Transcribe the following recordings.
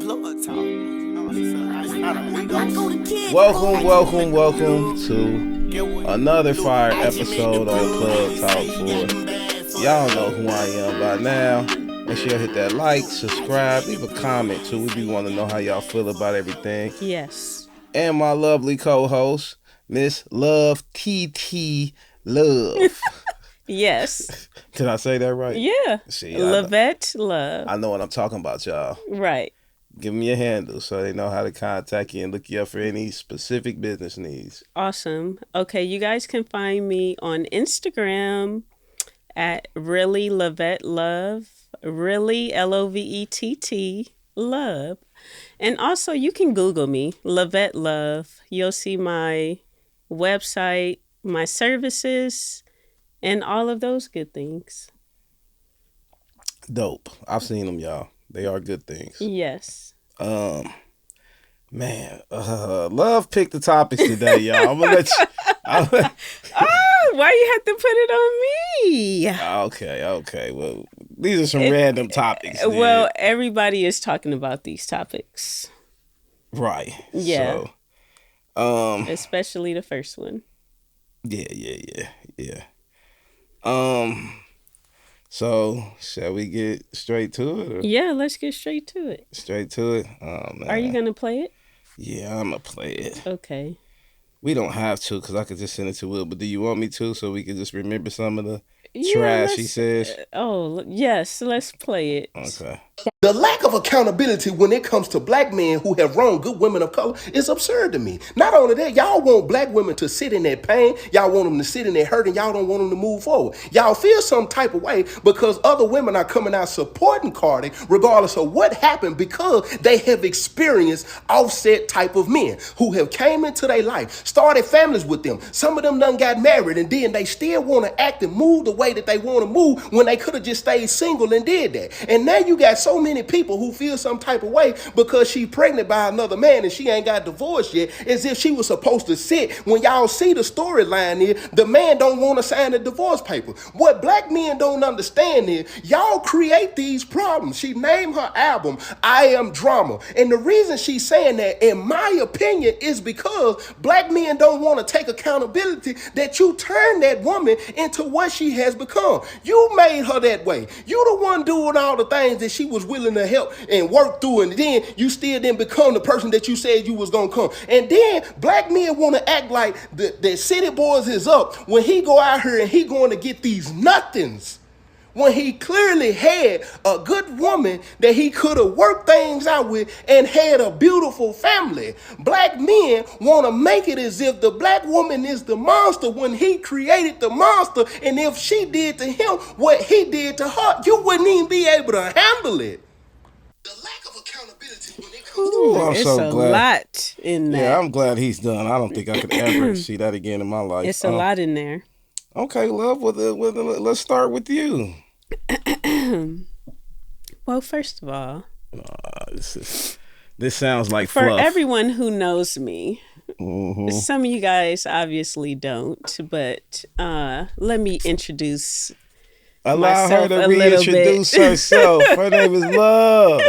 Welcome to another fire episode on Plug Talk 4. Y'all know who I am by now. Make sure you hit that like, subscribe, leave a comment too. We want to know how y'all feel about everything. Yes. And my lovely co-host, Miss Love TT Love. Yes. Did I say that right? Yeah. See, Lavette Love. I know what I'm talking about, y'all. Right. Give me your handle so they know how to contact you and look you up for any specific business needs. Awesome. Okay, you guys can find me on Instagram at Really Lavette Love. Really Lovett Love. And also you can Google me, Lavette Love. You'll see my website, my services, and all of those good things. Dope. I've seen them, y'all. They are good things. Yes. Love picked the topics today, y'all. I'm gonna let you. Why you have to put it on me? Okay. Well, these are some random topics. Well, everybody is talking about these topics. Right. Yeah. So, especially the first one. Yeah. So, shall we get straight to it? Or? Yeah, let's get straight to it. Straight to it? Oh, man. Are you going to play it? Yeah, I'm going to play it. Okay. We don't have to because I could just send it to Will, but do you want me to so we can just remember some of the trash he says? Yes, let's play it. Okay. The lack of accountability when it comes to black men who have wronged good women of color is absurd to me. Not only that, y'all want black women to sit in that pain. Y'all want them to sit in that hurt, and y'all don't want them to move forward. Y'all feel some type of way because other women are coming out supporting Cardi regardless of what happened because they have experienced offset type of men who have came into their life, started families with them. Some of them done got married, and then they still want to act and move the way that they want to move when they could have just stayed single and did that. And now you got so many people who feel some type of way because she's pregnant by another man and she ain't got divorced yet, as if she was supposed to sit. When y'all see the storyline is the man don't want to sign the divorce paper. What black men don't understand is y'all create these problems. She named her album I Am Drama, and the reason she's saying that, in my opinion, is because black men don't want to take accountability that you turned that woman into what she has become. You made her that way. You the one doing all the things that she was willing to help and work through, and then you still didn't become the person that you said you was gonna come. And then black men want to act like the city boys is up when he go out here and he going to get these nothings, when he clearly had a good woman that he could have worked things out with and had a beautiful family. Black men want to make it as if the black woman is the monster when he created the monster, and if she did to him what he did to her, you wouldn't even be able to handle it. The lack of accountability when it comes I'm it's so a glad. lot in that. Yeah, I'm glad he's done. I don't think I could ever see that again in my life. It's a lot in there. Okay, love, let's start with you. Well, first of all, this sounds like for fluff. everyone who knows me, Mm-hmm. some of you guys obviously don't, but let me introduce Allow her myself to a little reintroduce bit. herself. Her name is Love.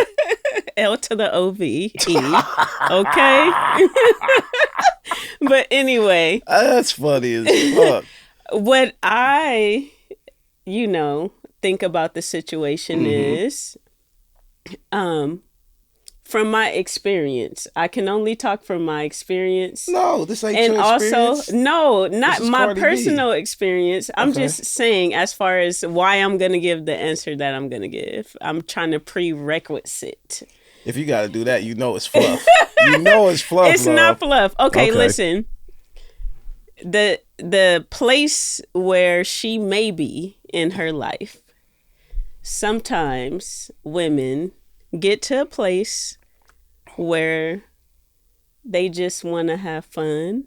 L to the O-V-E, okay? But anyway. That's funny as fuck. What I, think about the situation is, from my experience, I can only talk from my experience. No, this ain't and your experience. Also, no, not my Cardi personal B. experience. I'm just saying, as far as why I'm going to give the answer that I'm going to give. I'm trying to prerequisite. If you got to do that, you know it's fluff. You know it's fluff. It's Love. not fluff. Okay, listen. The place where she may be in her life, sometimes women get to a place where they just want to have fun.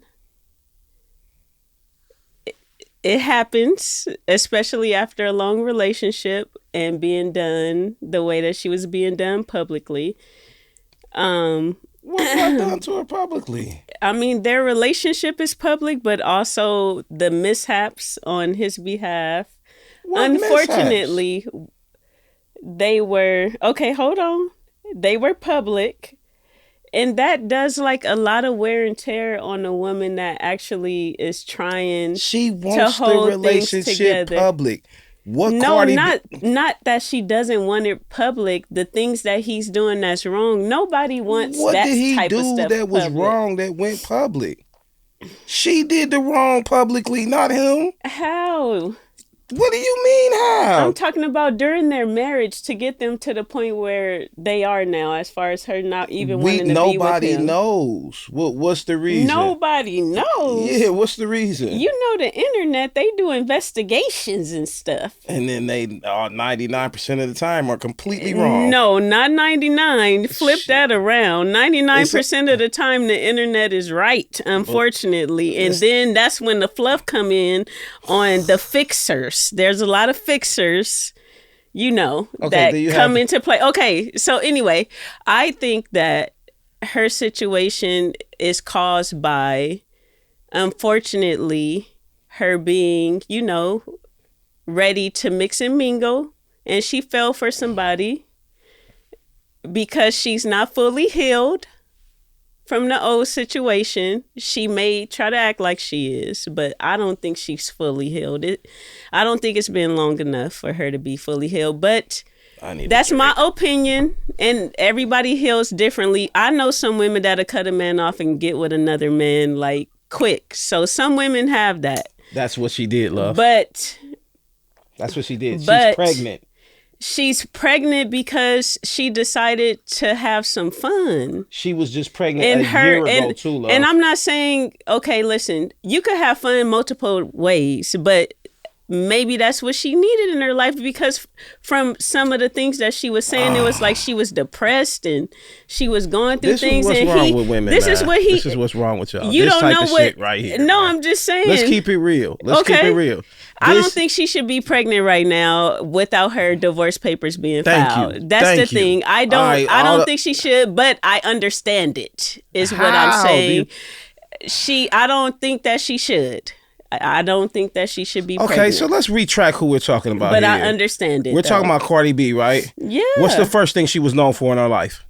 It happens, especially after a long relationship and being done the way that she was being done publicly. What's not done to her publicly? I mean, their relationship is public, but also the mishaps on his behalf. What Unfortunately, mishaps? They were... Okay, hold on. They were public. And that does like a lot of wear and tear on a woman that actually is trying She to wants the hold things relationship together. public. What No, Cardi not that she doesn't want it public. The things that he's doing that's wrong. Nobody wants What that did he type of do stuff that was public. wrong that went public? She did the wrong publicly, not him. How? What do you mean how? I'm talking about during their marriage to get them to the point where they are now, as far as her not even wanting to be with Nobody him. knows. What's the reason? Nobody knows. Yeah, what's the reason? You know, the internet, they do investigations and stuff. And then they 99% of the time are completely wrong. No, not 99. Flip that around. 99% of the time, the internet is right, unfortunately. And then that's when the fluff come in on the fixers. There's a lot of fixers, that come into play. Okay, so anyway, I think that her situation is caused by, unfortunately, her being, ready to mix and mingle. And she fell for somebody because she's not fully healed from the old situation. She may try to act like she is, but I don't think she's fully healed. I don't think it's been long enough for her to be fully healed, but that's my opinion, and everybody heals differently. I know some women that'll cut a man off and get with another man like quick. So some women have that. That's what she did, love. But that's what she did. She's but pregnant. She's pregnant because she decided to have some fun. She was just pregnant a year ago too, love. And I'm not saying, okay, listen, you could have fun multiple ways, but maybe that's what she needed in her life, because from some of the things that she was saying, it was like she was depressed and she was going through things. This is what's wrong with women. This is what's wrong with y'all. You this don't type know of what shit right here. No, man. I'm just saying. Let's keep it real. Keep it real. I don't think she should be pregnant right now without her divorce papers being filed. That's the thing. I don't think she should, but I understand it, is what I'm saying. I don't think that she should. I don't think that she should be pregnant. Okay, so let's retract who we're talking about but here. I understand it. We're talking about Cardi B, right? Yeah. What's the first thing she was known for in her life?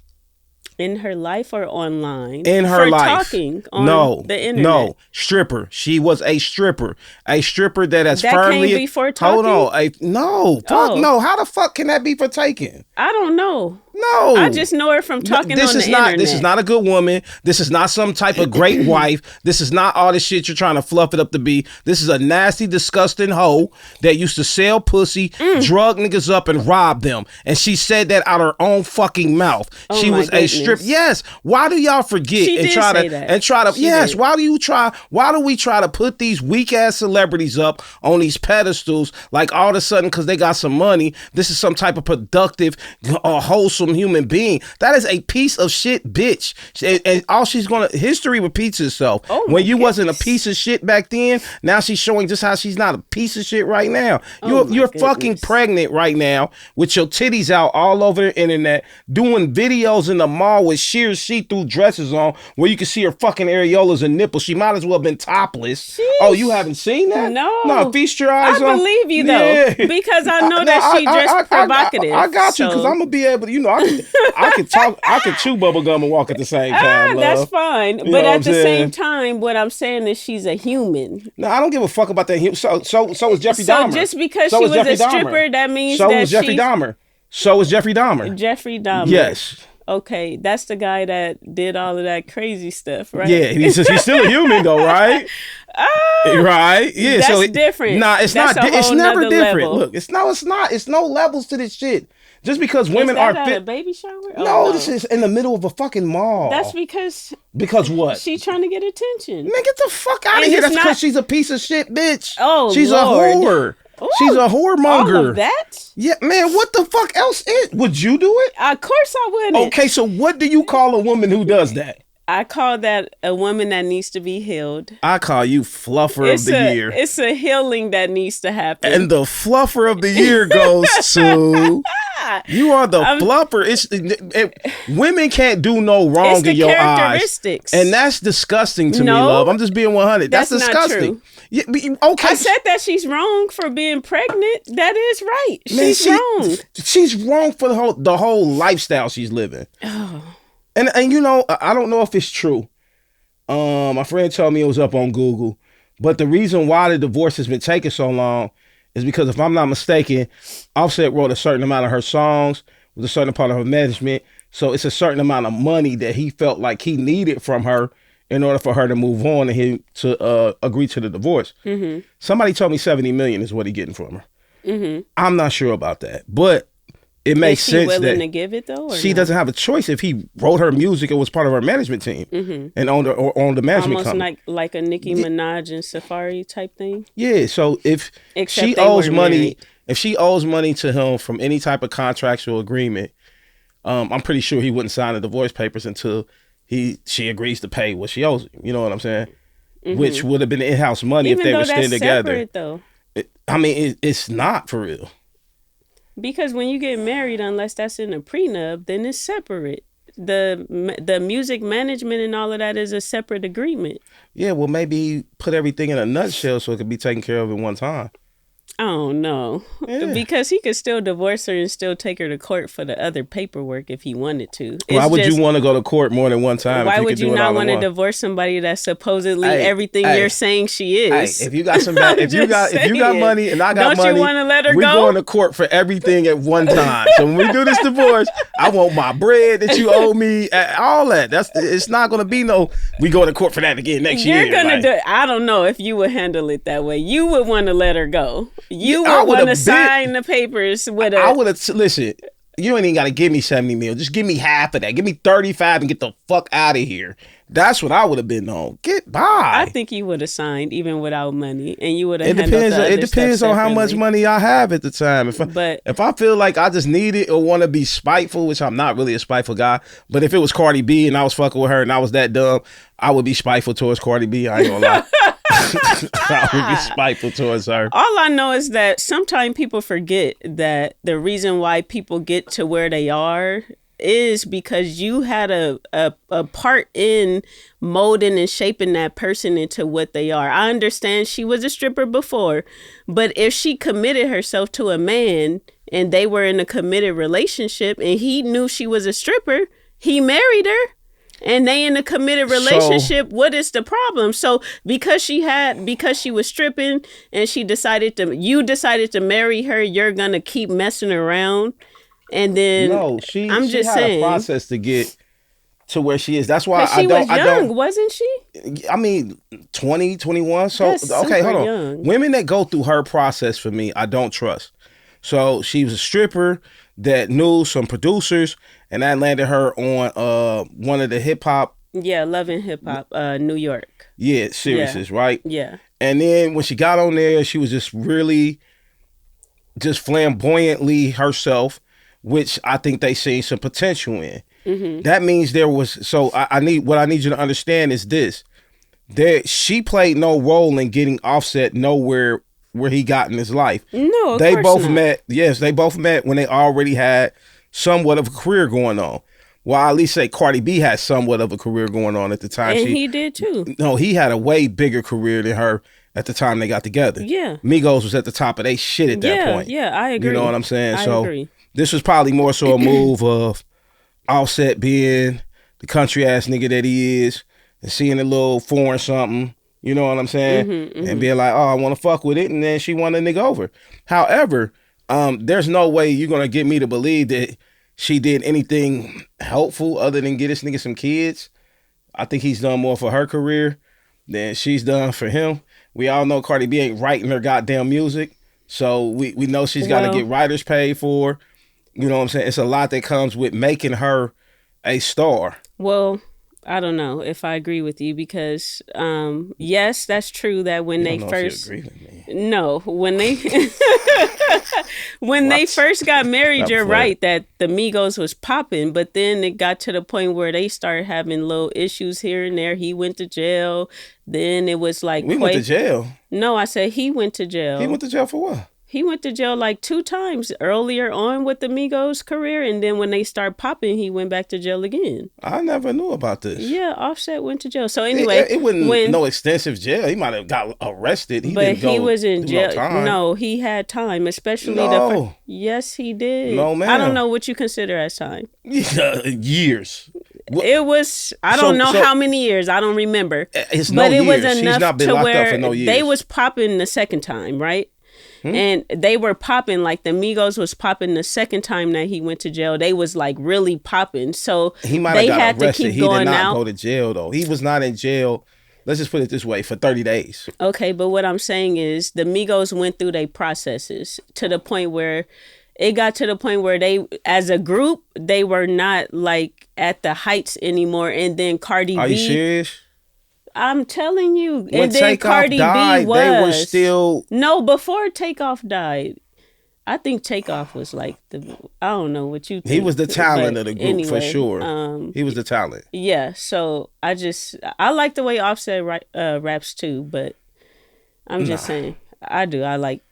In her life or online? In her life. Talking on the internet. No, stripper. She was a stripper. A stripper that has that firmly... came before talking? Hold on. No. How the fuck can that be for taking? I don't know. No. I just know her from talking on the internet. This is not a good woman. This is not some type of great wife. This is not all the shit you're trying to fluff it up to be. This is a nasty, disgusting hoe that used to sell pussy, drug niggas up, and rob them. And she said that out her own fucking mouth. Oh, she was a strip. Yes. Why do y'all forget She and did try say to that. and try to? She Yes. did. Why do we try to put these weak ass celebrities up on these pedestals like all of a sudden because they got some money? This is some type of productive, wholesome human being. That is a piece of shit bitch. And all she's gonna, history repeats itself. Oh, when you wasn't a piece of shit back then, now she's showing just how she's not a piece of shit right now. You're fucking pregnant right now with your titties out all over the internet, doing videos in the mall with sheer see-through dresses on where you can see her fucking areolas and nipples. She might as well have been topless. Sheesh. Oh, you haven't seen that? No, feast your eyes on. I believe you though, because I know that she dressed provocative. I got you, because I'm gonna be able to, I can talk, I can chew bubble gum and walk at the same time. That's fine. You know But what at I'm the saying? same time, what I'm saying is she's a human. No, I don't give a fuck about that. So is Jeffrey So Dahmer. just because So she is was a Jeffrey Dahmer. stripper, that means So that is Jeffrey she's Dahmer. So is Jeffrey Dahmer. Jeffrey Dahmer. Yes. Okay, that's the guy that did all of that crazy stuff, right? Yeah, he's still a human though, right? Right? Yeah. That's different. Nah, it's That's not. a It's whole never nother different. level. Look, it's not. It's no levels to this shit. Just because women Is that are at fit. a baby shower? No, this is in the middle of a fucking mall. That's because what? she's trying to get attention. Man, get the fuck out of And here. it's That's because not- she's a piece of shit, bitch. Oh, she's Lord. a whore. Ooh, She's a whoremonger. all of that? Yeah, man, what the fuck else would you do it? Of course I wouldn't. Okay, so what do you call a woman who does that? I call that a woman that needs to be healed. I call you fluffer of the year. It's a healing that needs to happen. And the fluffer of the year goes to... You are the fluffer. Women can't do no wrong It's the in your eyes. characteristics. And that's disgusting to me, No, love. I'm just being 100. That's that's not disgusting. true. Yeah, okay. I said that she's wrong for being pregnant. That is right. Man, She's wrong. She's wrong for the whole lifestyle she's living. Oh. And you know, I don't know if it's true. My friend told me it was up on Google, but the reason why the divorce has been taking so long is because, if I'm not mistaken, Offset wrote a certain amount of her songs with a certain part of her management. So it's a certain amount of money that he felt like he needed from her in order for her to move on and him to agree to the divorce. Mm-hmm. Somebody told me $70 million is what he's getting from her. Mm-hmm. I'm not sure about that, but it makes sense that willing to give it though. Or she doesn't have a choice. If he wrote her music, it was part of her management team and on the management almost company. like a Nicki Minaj and Safari type thing. Yeah. So if Except she owes money, if she owes money to him from any type of contractual agreement, I'm pretty sure he wouldn't sign the divorce papers until she agrees to pay what she owes him. You know what I'm saying? Mm-hmm. Which would have been in-house money if they were staying together. Separate, though. It's not for real. Because when you get married, unless that's in a prenup, then it's separate. The music management and all of that is a separate agreement. Yeah, well, maybe put everything in a nutshell so it could be taken care of at one time. I don't know. Yeah. Because he could still divorce her and still take her to court for the other paperwork if he wanted to. Why would you want to go to court more than one time? Why would you not want to divorce somebody that's supposedly everything you're saying she is? If you got some bad, if you got money and I got money, don't you want to let her go? We're going to court for everything at one time. So when we do this divorce, I want my bread that you owe me, all that. It's not going to be no. We go to court for that again next year. You're gonna do. I don't know if you would handle it that way. You would want to let her go. You would want to sign the papers with a... I would have... Listen, you ain't even got to give me 70 mil. Just give me half of that. Give me 35 and get the fuck out of here. That's what I would have been on. Get by. I think you would have signed even without money, and you would have handled the other It depends on how much money I have at the time. If I feel like I just need it or want to be spiteful, which I'm not really a spiteful guy, but if it was Cardi B and I was fucking with her and I was that dumb, I would be spiteful towards Cardi B. I ain't gonna lie. I would be spiteful towards her. All I know is that sometimes people forget that the reason why people get to where they are is because you had a part in molding and shaping that person into what they are. I understand she was a stripper before, but if she committed herself to a man and they were in a committed relationship and he knew she was a stripper, he married her. And they in a committed relationship, what is the problem? So because she was stripping and you decided to marry her, you're gonna keep messing around. And then she had a process to get to where she is. That's why she was young, wasn't she? I mean, 20, 21. So that's okay, hold on. Young. Women that go through her process for me, I don't trust. So she was a stripper that knew some producers, and that landed her on one of the hip hop. Yeah, Love and Hip Hop, New York. Yeah, series, right? Yeah. And then when she got on there, she was just really just flamboyantly herself, which I think they seen some potential in. Mm-hmm. That means there was, so I need you to understand is this. She played no role in getting Offset nowhere where he got in his life. No, they both not. met. Yes, they both met when they already had somewhat of a career going on. Well, I at least say Cardi B had somewhat of a career going on at the time. And he did too. No, he had a way bigger career than her at the time they got together. Yeah. Migos was at the top of their shit at that point. Yeah, I agree. You know what I'm saying? I agree. This was probably more so a move of Offset being the country ass nigga that he is and seeing a little foreign something. You know what I'm saying? Mm-hmm. And being like, oh, I want to fuck with it. And then she won the nigga over. However, there's no way you're going to get me to believe that she did anything helpful other than get this nigga some kids. I think he's done more for her career than she's done for him. We all know Cardi B ain't writing her goddamn music. So we know she's got to get writers paid for. You know what I'm saying? It's a lot that comes with making her a star. Well, I don't know if I agree with you because, yes, that's true that when they first, when they first got married, you're right that the Migos was popping, but then it got to the point where they started having little issues here and there. He went to jail. Then it was like we went to jail. No, I said he went to jail. He went to jail for what? He went to jail like 2 times earlier on with the Migos career, and then when they start popping, he went back to jail again. I never knew about this. Yeah, Offset went to jail. So anyway, it wasn't no extensive jail. He might have got arrested. But he was in jail. No, he had time, especially yes, he did. No, man. I don't know what you consider as time. Years. It was, I don't know how many years. I don't remember. It's but no it years. was enough He's not been to locked where up for no years. They was popping the second time, right? And they were popping, like the Migos was popping the second time that he went to jail. They was like really popping. So he might they have got had arrested. to keep He going did not out. go to jail though. He was not in jail. Let's just put it this way, for 30 days. Okay, but what I'm saying is the Migos went through their processes to the point where it got to the point where they, as a group, they were not like at the heights anymore. And then Cardi B. Are you serious? I'm telling you. When and then Takeoff Cardi died, B was. they were still. No, before Takeoff died. I think Takeoff was like I don't know what you think. He was the talent of the group anyway, for sure. He was the talent. Yeah, so I like the way Offset raps too, but I'm just saying I do. I like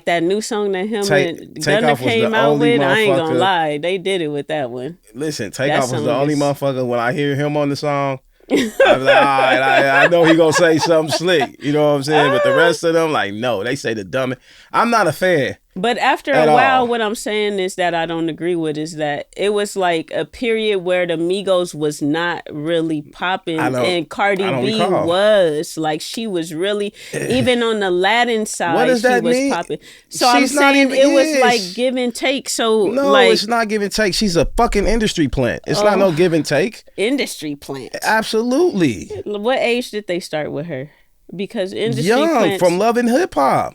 that new song that him and Gunna came out with. I ain't gonna lie, they did it with that one. Listen, Takeoff was the only motherfucker when I hear him on the song. I'm like, all right, I know he gonna say something slick. You know what I'm saying? But the rest of them, like, no, they say the dumbest. I'm not a fan. But after a while, what I'm saying is that I don't agree with is that it was like a period where the Migos was not really popping, and Cardi B was like she was really even on the Latin side. What does that was mean? Popping. So I'm saying it was like give and take. So no, like, it's not give and take. She's a fucking industry plant. It's not no give and take. Industry plant. Absolutely. What age did they start with her? Because industry young plants, from Love and Hip Hop.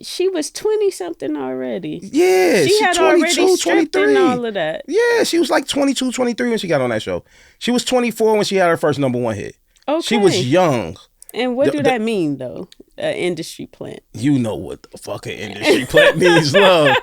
She was 20-something already. Yeah, she had 22, already stripped 23. and all of that. Yeah, she was like 22, 23 when she got on that show. She was 24 when she had her first #1 hit. Okay. She was young. And what do that mean, though? Industry plant. You know what the fucking industry plant means, love.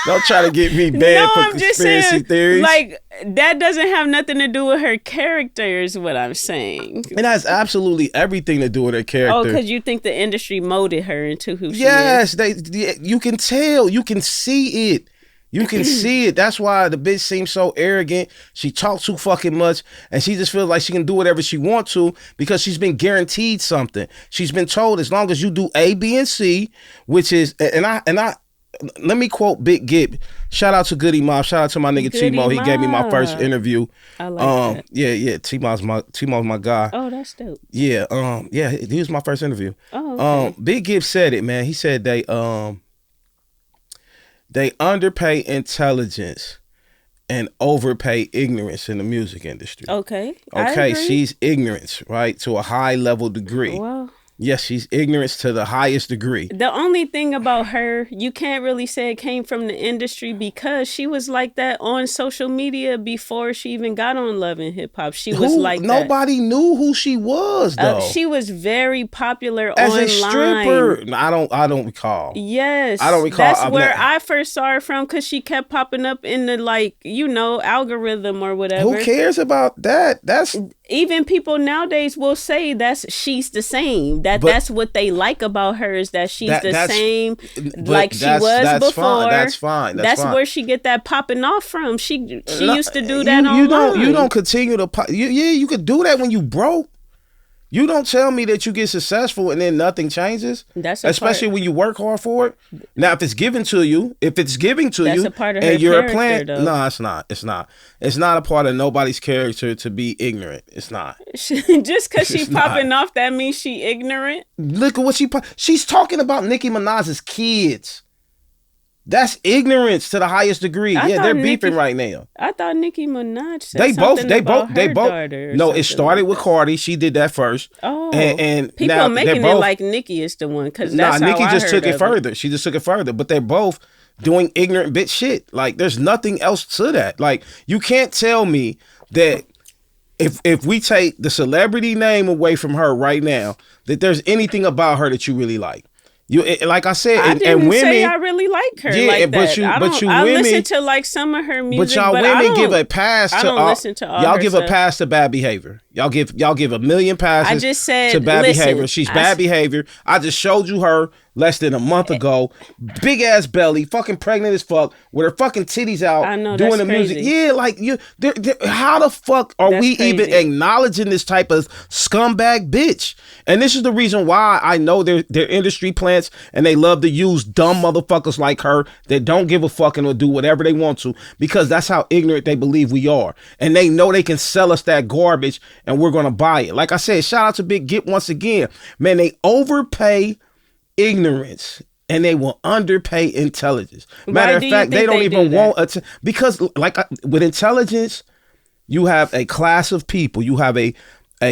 Don't try to get me bad for conspiracy theories. Like, that doesn't have nothing to do with her character is what I'm saying. It has absolutely everything to do with her character. Oh, because you think the industry molded her into who she is. Yes, you can tell. You can see it. You can see it. That's why the bitch seems so arrogant. She talks too fucking much, and she just feels like she can do whatever she wants to because she's been guaranteed something. She's been told as long as you do A, B, and C, which is and I let me quote Big Gip. Shout out to Goody Mob. Shout out to my nigga T-Mo. He gave me my first interview. I like that. Yeah. T-Mo's my guy. Oh, that's dope. Yeah. He was my first interview. Oh, okay. Big Gip said it, man. He said they underpay intelligence and overpay ignorance in the music industry. Okay. She's ignorance, right, to a high level degree. Well, yes, she's ignorance to the highest degree. The only thing about her, you can't really say it came from the industry because she was like that on social media before she even got on Love and Hip Hop. She was like that. Nobody knew who she was, though. She was very popular as online. a stripper. I don't recall. Yes, I don't recall. That's where I first saw her from because she kept popping up in the algorithm or whatever. Who cares about that? That's even people nowadays will say she's the same. That's what they like about her is that she's the same like she was before. Fine. That's fine. That's fine. where she get that popping off from. She used to do that online. You don't continue to pop. You could do that when you broke. You don't tell me that you get successful and then nothing changes. Especially when you work hard for it. Now, if it's given to you, that's a part of and her you're a character, plant, though. no, it's not. It's not. It's not a part of nobody's character to be ignorant. It's not. Just because she's popping off, that means she ignorant. Look at what she's talking about. Nicki Minaj's kids. That's ignorance to the highest degree. They're beefing right now. I thought Nicki Minaj said they both. daughter no, it started with Cardi. She did that first. Oh, and people now making it like Nicki is the one because that's how Nicki I just heard took it of further. She just took it further. But they're both doing ignorant bitch shit. Like there's nothing else to that. Like you can't tell me that if we take the celebrity name away from her right now, that there's anything about her that you really like. Like I said, I didn't women say I really like her. Yeah, like but that. I women listen to like some of her music, but y'all women give a pass to I don't listen to all y'all her give stuff. a pass to bad behavior. Y'all give a million passes I just said, to bad listen, behavior. She's bad behavior. I just showed you her less than a month ago. Big ass belly, fucking pregnant as fuck, with her fucking titties out, I know, doing that's the music. crazy. Yeah, like how the fuck are That's we even crazy. acknowledging this type of scumbag bitch? And this is the reason why I know they're industry plants and they love to use dumb motherfuckers like her that don't give a fuck and will do whatever they want to, because that's how ignorant they believe we are. And they know they can sell us that garbage and we're gonna buy it. Like I said, shout out to Big Gip once again. Man, they overpay ignorance and they will underpay intelligence. Matter of fact, they don't even want because with intelligence, you have a class of people, you have a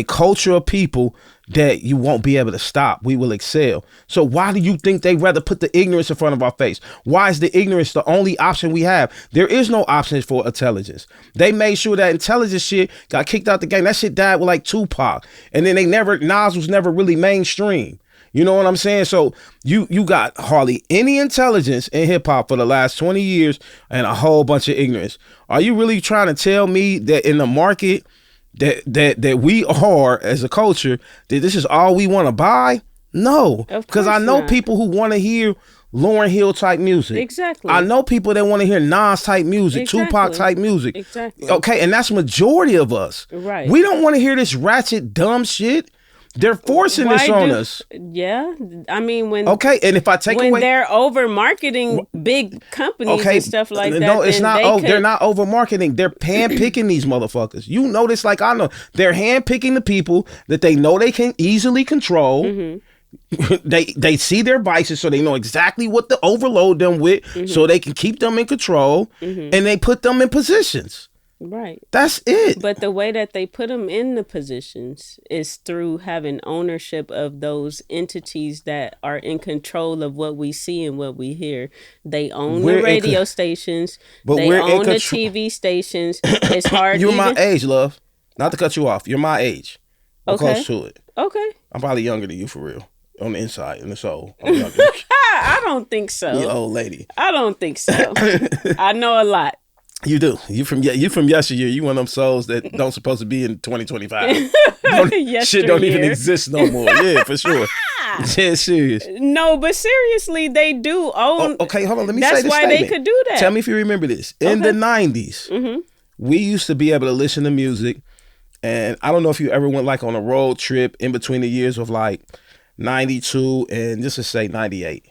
culture of people that you won't be able to stop. We will excel. So why do you think they rather put the ignorance in front of our face? Why is the ignorance the only option we have? There is no options for intelligence. They made sure that intelligence shit got kicked out the game. That shit died with like Tupac. And then Nas was never really mainstream. You know what I'm saying? So you got hardly any intelligence in hip hop for the last 20 years and a whole bunch of ignorance. Are you really trying to tell me that in the market that we are as a culture, that this is all we want to buy? No, because I know people who want to hear Lauryn Hill type music. Exactly. I know people that want to hear Nas type music, Tupac type music. Exactly. Okay, and that's majority of us. Right. We don't want to hear this ratchet dumb shit. They're forcing this on us. Yeah, I mean when. Okay, and if I take away, when they're over marketing big companies and stuff like that. No, it's not. They're not over marketing. They're hand picking these motherfuckers. You know this, like I know. They're hand picking the people that they know they can easily control. Mm-hmm. They see their vices, so they know exactly what to overload them with, so they can keep them in control, and they put them in positions. Right. That's it. But the way that they put them in the positions is through having ownership of those entities that are in control of what we see and what we hear. They own the radio stations. They own the TV stations. It's hard. You're my age, love. Not to cut you off. You're my age. I'm close to it. Okay. I'm probably younger than you for real. On the inside, in the soul. I'm younger. I don't think so. You old lady. I don't think so. I know a lot. You do. You from yesteryear. You one of them souls that don't supposed to be in 2025. Shit don't even exist no more. Yeah, for sure. Yeah, serious. No, but seriously, they do own. Okay, hold on. Let me say this That's why statement. they could do that. Tell me if you remember this. In the 90s, we used to be able to listen to music, and I don't know if you ever went like on a road trip in between the years of like 92 and just to say 98.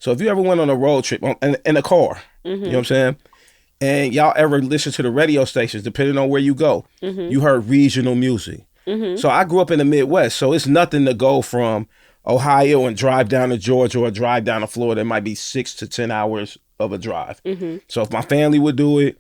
So if you ever went on a road trip in a car, you know what I'm saying? And y'all ever listen to the radio stations, depending on where you go, you heard regional music. So I grew up in the Midwest, so it's nothing to go from Ohio and drive down to Georgia or drive down to Florida. It might be 6 to 10 hours of a drive. So if my family would do it,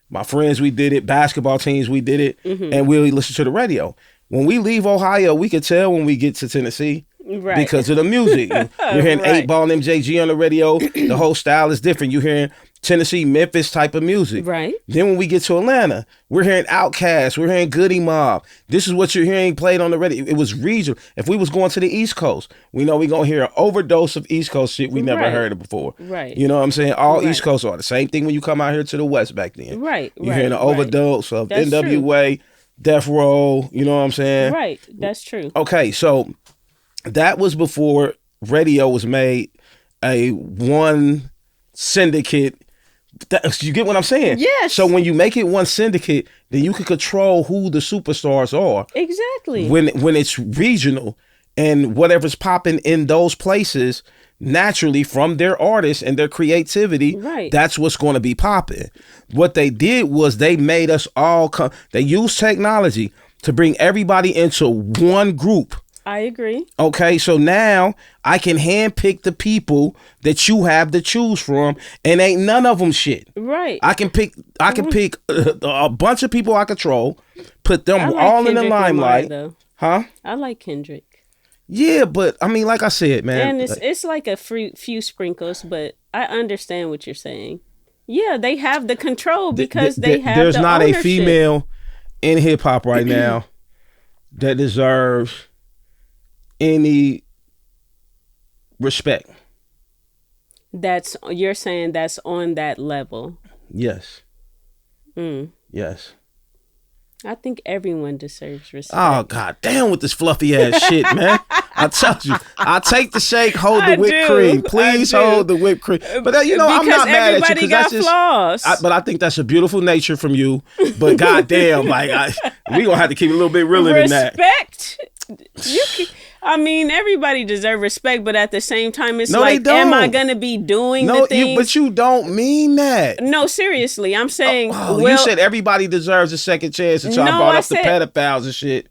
my friends, we did it, basketball teams, we did it, and we listen to the radio. When we leave Ohio, we could tell when we get to Tennessee. Right. Because of the music. You're hearing 8-Ball and MJG on the radio. The whole style is different. You're hearing Tennessee, Memphis type of music. Right. Then when we get to Atlanta, we're hearing Outkast. We're hearing Goody Mob. This is what you're hearing played on the radio. It was regional. If we was going to the East Coast, we know we're going to hear an overdose of East Coast shit we never heard of before. Right. You know what I'm saying? All East Coast are the same thing when you come out here to the West back then. Right. You're hearing an overdose of That's NWA, Death Row. You know what I'm saying? Right. That's true. Okay, so that was before radio was made a one syndicate. You get what I'm saying? Yes. So when you make it one syndicate, then you can control who the superstars are. Exactly. When it's regional and whatever's popping in those places, naturally from their artists and their creativity, that's what's going to be popping. What they did was they made us all come. They used technology to bring everybody into one group. I agree. Okay, so now I can handpick the people that you have to choose from, and ain't none of them shit. Right. I can pick a bunch of people I control, put them all in the limelight. Huh? I like Kendrick. Yeah, but I mean, like I said, man, and it's like a few sprinkles, but I understand what you're saying. Yeah, they have the control because they have. There's the not ownership. a female in hip hop right now that deserves any respect. You're saying that's on that level. Yes. Yes. I think everyone deserves respect. Oh, god damn with this fluffy ass shit, man. I told you. I take the shake, hold the whipped cream. Please hold the whipped cream. But I'm not mad at you because that's just flaws. But I think that's a beautiful nature from you. But goddamn, we gonna have to keep it a little bit realer than that. Respect. Everybody deserves respect, but at the same time, it's they don't. am I gonna be doing the things? But you don't mean that. No, seriously, I'm saying. You said everybody deserves a second chance, and y'all brought up the pedophiles and shit.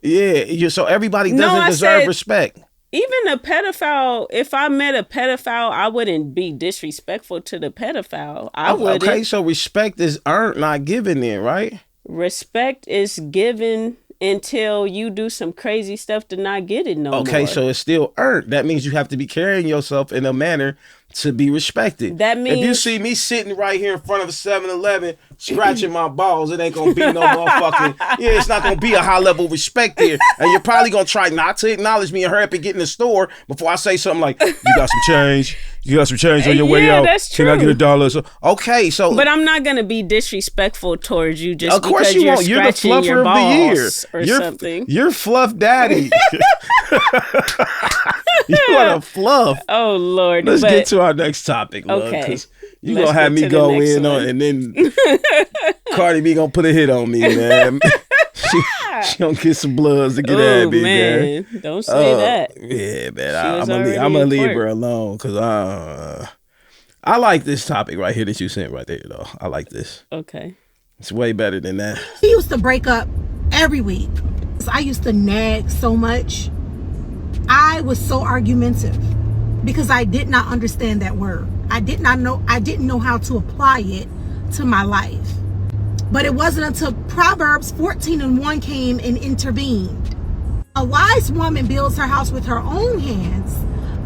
Yeah, so everybody doesn't deserve respect. Even a pedophile, if I met a pedophile, I wouldn't be disrespectful to the pedophile. I wouldn't. Okay, so respect is earned, not given then, right? Respect is given until you do some crazy stuff to not get it no more. Okay, so it's still earned. That means you have to be carrying yourself in a manner to be respected. That means... If you see me sitting right here in front of a 7-Eleven scratching my balls, it ain't going to be no motherfucking... Yeah, it's not going to be a high level of respect there. And you're probably going to try not to acknowledge me and hurry up and get in the store before I say something like, you got some change? You got some change on your way out? That's true. Can I get $1? So, okay, so... But I'm not going to be disruptful towards you just of course because you won't. You're the fluffer of the year. Or something. You're Fluff Daddy. You are a fluff. Oh, Lord. Let's get to our next topic, love. Okay. Because you're going to have me go in on, and then Cardi B going to put a hit on me, man. She going to get some bloods to get at me, man. Don't say that. Yeah, man. I'm going to leave her alone because I like this topic right here that you sent right there, though. I like this. Okay. It's way better than that. We used to break up every week. I used to nag so much. I was so argumentative because I did not understand that word. I didn't know how to apply it to my life. But it wasn't until Proverbs 14:1 came and intervened. A wise woman builds her house with her own hands,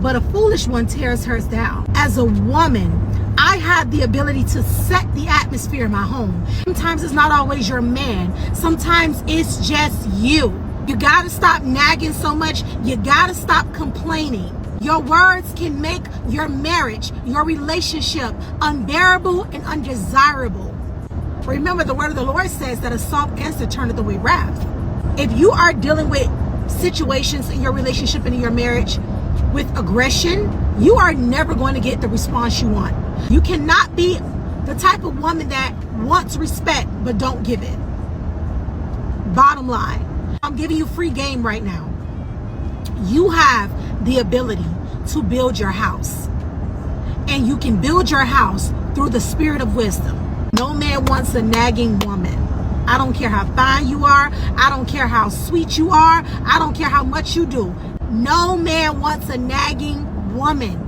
but a foolish one tears hers down. As a woman, I had the ability to set the atmosphere in my home. Sometimes it's not always your man. Sometimes it's just you. You gotta stop nagging so much. You gotta stop complaining. Your words can make your marriage, your relationship unbearable and undesirable. Remember, the word of the Lord says that a soft answer turneth away wrath. If you are dealing with situations in your relationship and in your marriage with aggression, you are never going to get the response you want. You cannot be the type of woman that wants respect but don't give it. Bottom line, I'm giving you free game right now. You have the ability to build your house. And you can build your house through the spirit of wisdom. No man wants a nagging woman. I don't care how fine you are. I don't care how sweet you are. I don't care how much you do. No man wants a nagging woman.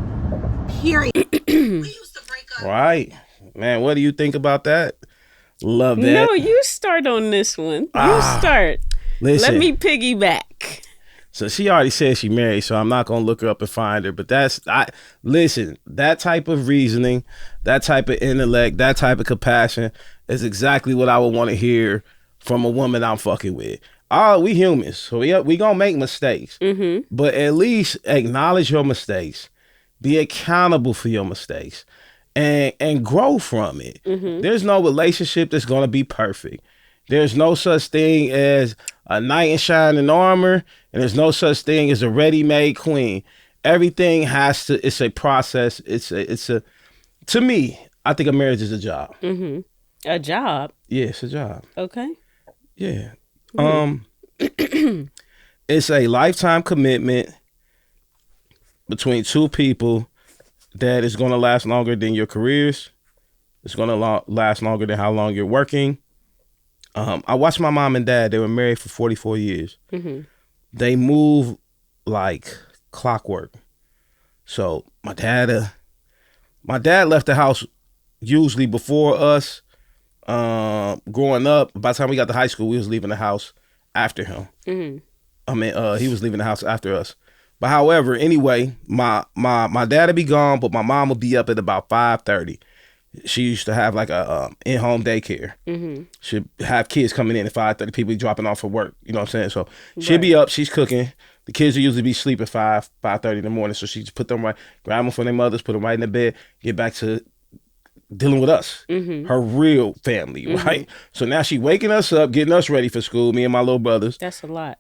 Period. We used to break up. Right. Man, what do you think about that? Love that. No, you start on this one. You start. Listen. Let me piggyback. So she already said she married, so I'm not going to look her up and find her. But listen, that type of reasoning, that type of intellect, that type of compassion is exactly what I would want to hear from a woman I'm fucking with. We humans, so we going to make mistakes. Mm-hmm. But at least acknowledge your mistakes. Be accountable for your mistakes. And grow from it. Mm-hmm. There's no relationship that's going to be perfect. There's no such thing as a knight in shining armor, and there's no such thing as a ready-made queen. Everything it's a process. To me, I think a marriage is a job. Mm-hmm. A job? Yeah, it's a job. Okay. Yeah. It's a lifetime commitment between two people that is going to last longer than your careers. It's going to last longer than how long you're working. I watched my mom and dad. They were married for 44 years. Mm-hmm. They move like clockwork. So my dad left the house usually before us. Growing up, by the time we got to high school, we was leaving the house after him. Mm-hmm. He was leaving the house after us. But however, anyway, my dad would be gone, but my mom would be up at about 5:30. She used to have like a in-home daycare. Mm-hmm. She'd have kids coming in at 5:30, people dropping off for work. You know what I'm saying? So she'd be up, she's cooking. The kids would usually be asleep at 5:30 in the morning. So she just put them right, grab them from their mothers, put them right in the bed, get back to dealing with us, her real family, right? So now she waking us up, getting us ready for school, me and my little brothers. That's a lot.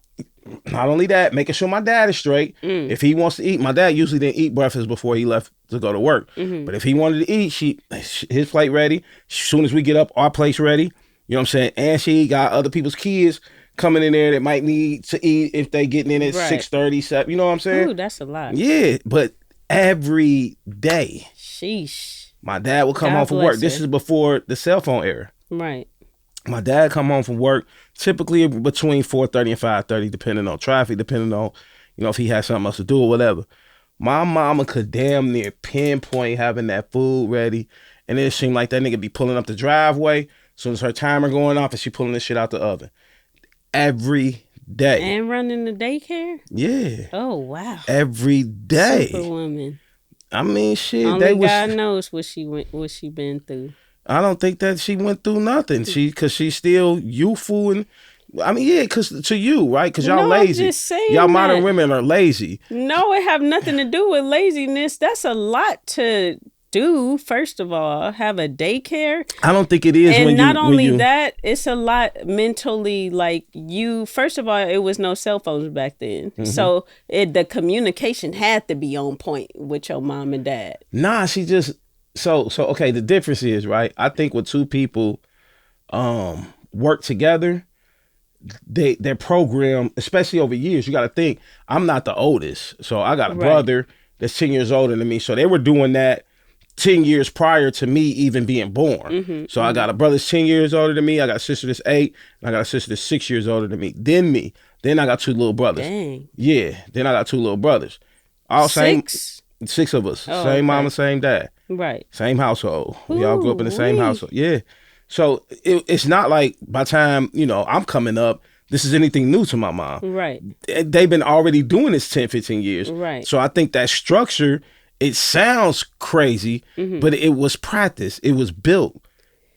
Not only that, making sure my dad is straight. If he wants to eat, my dad usually didn't eat breakfast before he left to go to work. But if he wanted to eat, his plate ready. As soon as we get up, our plate's ready. You know what I'm saying? And she got other people's kids coming in there that might need to eat if they getting in at 6:30, 7. You know what I'm saying? Ooh, that's a lot. Yeah, but every day. Sheesh. My dad would come home from work. This is before the cell phone era. Right. My dad come home from work typically between 4:30 and 5:30, depending on traffic, depending on, if he has something else to do or whatever. My mama could damn near pinpoint having that food ready, and it seemed like that nigga be pulling up the driveway as soon as her timer going off and she pulling this shit out the oven. Every day. And running the daycare? Yeah. Oh, wow. Every day. Superwoman. I mean, shit. Only God knows what she been through. I don't think that she went through nothing. Cause she's still youthful and I mean, yeah, cause to you, right? Cause y'all lazy. I'm just saying y'all modern women are lazy. No, it have nothing to do with laziness. That's a lot to do. First of all, have a daycare. I don't think it is. And not only that, it's a lot mentally. Like first of all, it was no cell phones back then, so the communication had to be on point with your mom and dad. Nah, she just. So okay, the difference is, right, I think when two people work together, their program, especially over years, you got to think, I'm not the oldest. So I got a brother that's 10 years older than me. So they were doing that 10 years prior to me even being born. So I got a brother that's 10 years older than me. I got a sister that's 8. And I got a sister that's 6 years older than me. Then me. Then I got 2 little brothers. Dang. Yeah. Then I got 2 little brothers. All 6? 6 of us. Same mama, same dad. Right. Same household. We all grew up in the same household. Yeah. So it's not like by the time, I'm coming up, this is anything new to my mom. Right. They've been already doing this 10, 15 years. Right. So I think that structure, it sounds crazy, but it was practiced. It was built.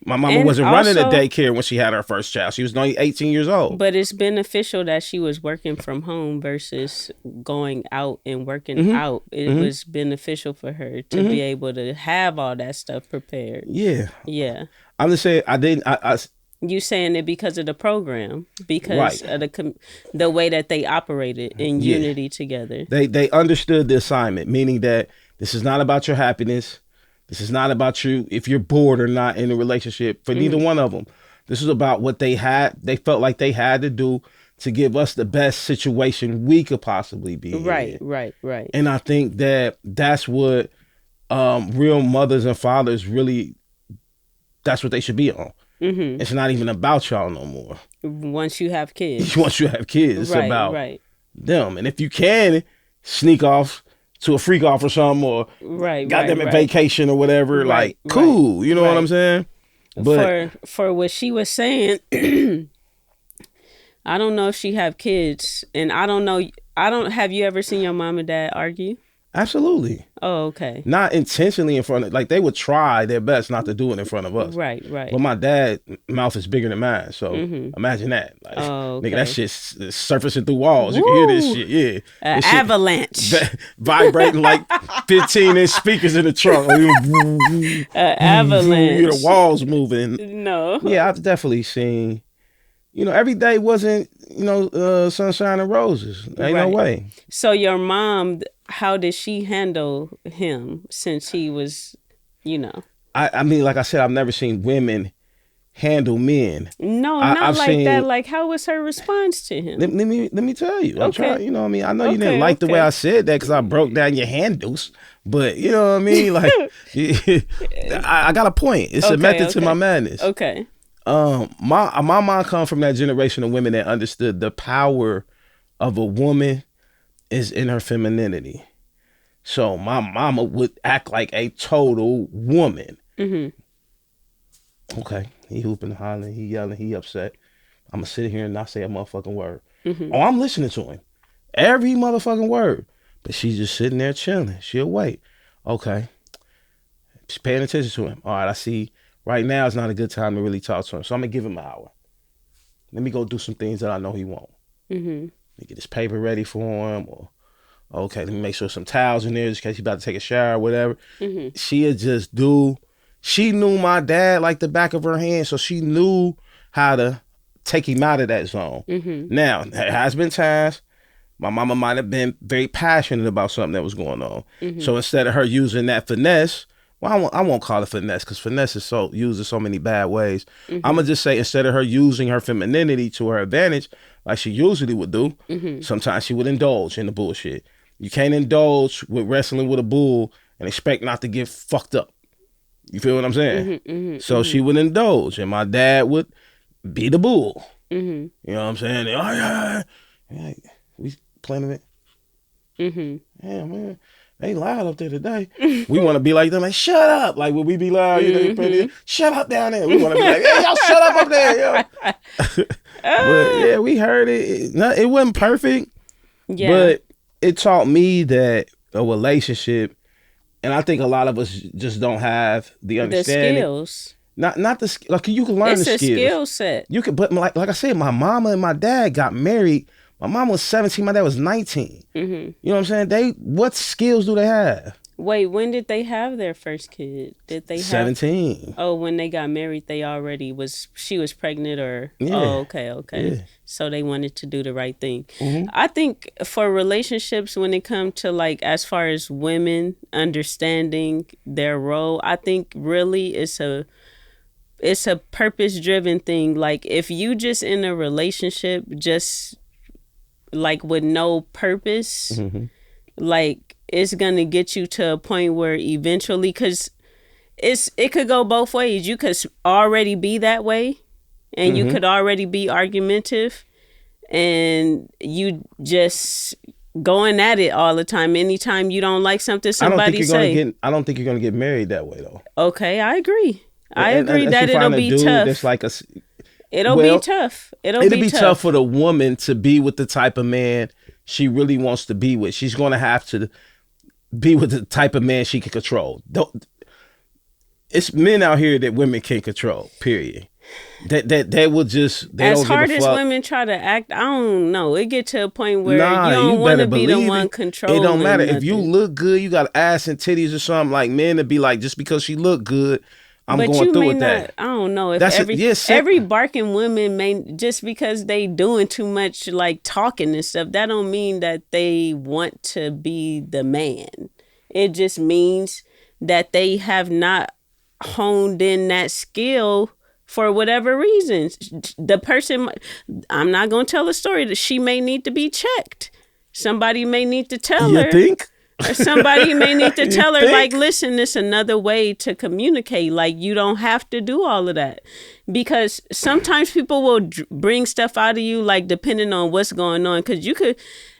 My mama wasn't running a daycare when she had her first child. She was only 18 years old. But it's beneficial that she was working from home versus going out and working out. It was beneficial for her to be able to have all that stuff prepared. Yeah. Yeah. I'm just saying, You saying it because of the program, because of the way that they operated in unity together. They understood the assignment, meaning that this is not about your happiness. This is not about you if you're bored or not in a relationship for neither one of them. This is about what they felt like they had to do to give us the best situation we could possibly be in. Right. And I think that's what real mothers and fathers really, that's what they should be on. It's not even about y'all no more. Once you have kids. It's about them. And if you can sneak off to a freak off or something, or got them at vacation or whatever, cool. You know what I'm saying? But for what she was saying, I don't know if she have kids, and I don't know. Have you ever seen your mom and dad argue? Absolutely. Oh, okay. Not intentionally in front of, they would try their best not to do it in front of us. Right. But my dad's mouth is bigger than mine, so imagine that. Nigga, that shit's surfacing through walls. You can hear this shit, yeah. An avalanche. Vibrating like 15-inch speakers in the trunk. Avalanche. The walls moving. No. Yeah, I've definitely seen, every day wasn't, sunshine and roses. Ain't no way. So your mom, how did she handle him since he was, I mean, like I said, I've never seen women handle men. No, not like that. Like, how was her response to him? Let me tell you. I'm trying, I know you didn't like the way I said that because I broke down your handles, but you know what I mean? Like, I got a point. It's a method to my madness. Okay. My mom comes from that generation of women that understood the power of a woman is in her femininity. So my mama would act like a total woman. Okay, he hooping, hollering, he yelling, he upset. I'm gonna sit here and not say a motherfucking word. Oh, I'm listening to him. Every motherfucking word. But she's just sitting there chilling. She'll wait. Okay. She's paying attention to him. All right, I see right now is not a good time to really talk to him. So I'm gonna give him an hour. Let me go do some things that I know he won't. Let me get his paper ready for him, or okay, let me make sure some towels in there just in case he's about to take a shower or whatever. She'll just do she knew my dad like the back of her hand, so she knew how to take him out of that zone. Now, there has been times my mama might have been very passionate about something that was going on. So instead of her using that finesse, well, I won't call it finesse because finesse is so used in so many bad ways. I'm gonna just say instead of her using her femininity to her advantage, like she usually would do, sometimes she would indulge in the bullshit. You can't indulge with wrestling with a bull and expect not to get fucked up. You feel what I'm saying? So she would indulge, and my dad would be the bull. You know what I'm saying? Oh yeah, we planning it. Yeah, man. They loud up there today. We want to be like them. Like, shut up. Like, when we be loud, you know, shut up down there. We want to be like, hey, y'all shut up there, yo. But, yeah, we heard it. It wasn't perfect. Yeah. But it taught me that a relationship, and I think a lot of us just don't have the understanding. The skills. Not the, like, you can learn the skills. It's a skill set. You can, but like I said, my mama and my dad got married. My mom was 17, my dad was 19. You know what I'm saying? What skills do they have? Wait, when did they have their first kid? Did they have 17? Oh, when they got married, they already she was pregnant or yeah. Oh, okay. Yeah. So they wanted to do the right thing. I think for relationships, when it comes to like as far as women understanding their role, I think really it's a purpose-driven thing. Like if you just in a relationship just like with no purpose, like it's gonna get you to a point where eventually, because it could go both ways. You could already be that way and you could already be argumentative and you just going at it all the time. Anytime you don't like something somebody say. I don't think you're gonna get married that way though. Okay, I agree. I agree that it'll be tough. That's like It'll be tough. It'll be tough for the woman to be with the type of man she really wants to be with. She's going to have to be with the type of man she can control. It's men out here that women can't control, period. That will just, they as don't hard give a as fuck. Women try to act, I don't know. It get to a point where you don't want to be the one controlling. It don't matter. Nothing. If you look good, you got ass and titties or something, like men to be like, just because she look good, I'm going through with that. I don't know if every barking woman may, just because they doing too much like talking and stuff, that don't mean that they want to be the man. It just means that they have not honed in that skill for whatever reasons. The person, I'm not going to tell a story, that she may need to be checked. Somebody may need to tell her. You think? Or somebody may need to tell her, like, listen, it's another way to communicate. Like, you don't have to do all of that. Because sometimes people will bring stuff out of you, like, depending on what's going on. Because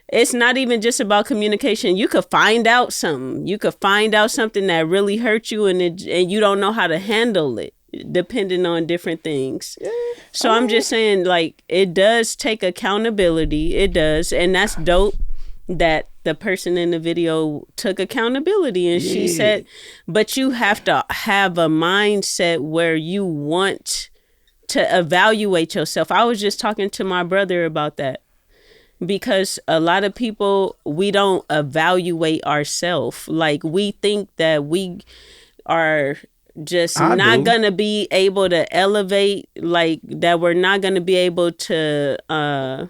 it's not even just about communication. You could find out something. You could find out something that really hurt you and you don't know how to handle it, depending on different things. Yeah, so I'm just saying, like, it does take accountability. It does. And that's dope that the person in the video took accountability and she said, but you have to have a mindset where you want to evaluate yourself. I was just talking to my brother about that, because a lot of people, we don't evaluate ourselves. Like, we think that we are just not going to be able to elevate, like that we're not going to be able to,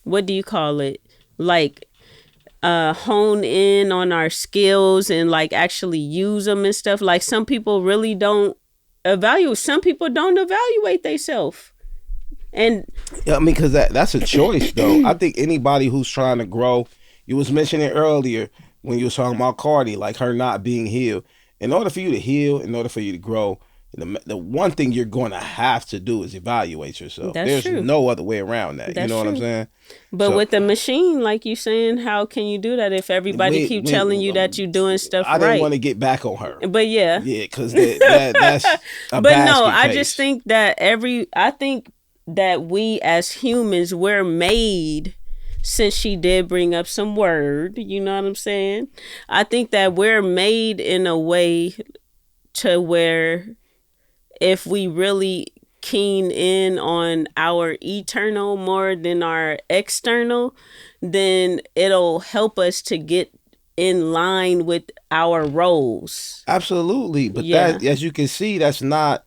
what do you call it? Like, hone in on our skills and like actually use them and stuff. Like, some people really don't evaluate. Some people don't evaluate themselves. And I mean, because that's a choice though. I think anybody who's trying to grow, you was mentioning earlier when you was talking about Cardi, like her not being healed. In order for you to heal, in order for you to grow, the one thing you're going to have to do is evaluate yourself. There's no other way around that. You know what I'm saying? But with the machine, like you saying, how can you do that if everybody keep telling you that you're doing stuff right? I didn't want to get back on her. But yeah. Yeah, because that's a But no, I case. just think that I think that we as humans, we're made, since she did bring up some word, you know what I'm saying? I think that we're made in a way to where if we really keen in on our eternal more than our external, then it'll help us to get in line with our roles. Absolutely. But Yeah. that, as you can see, that's not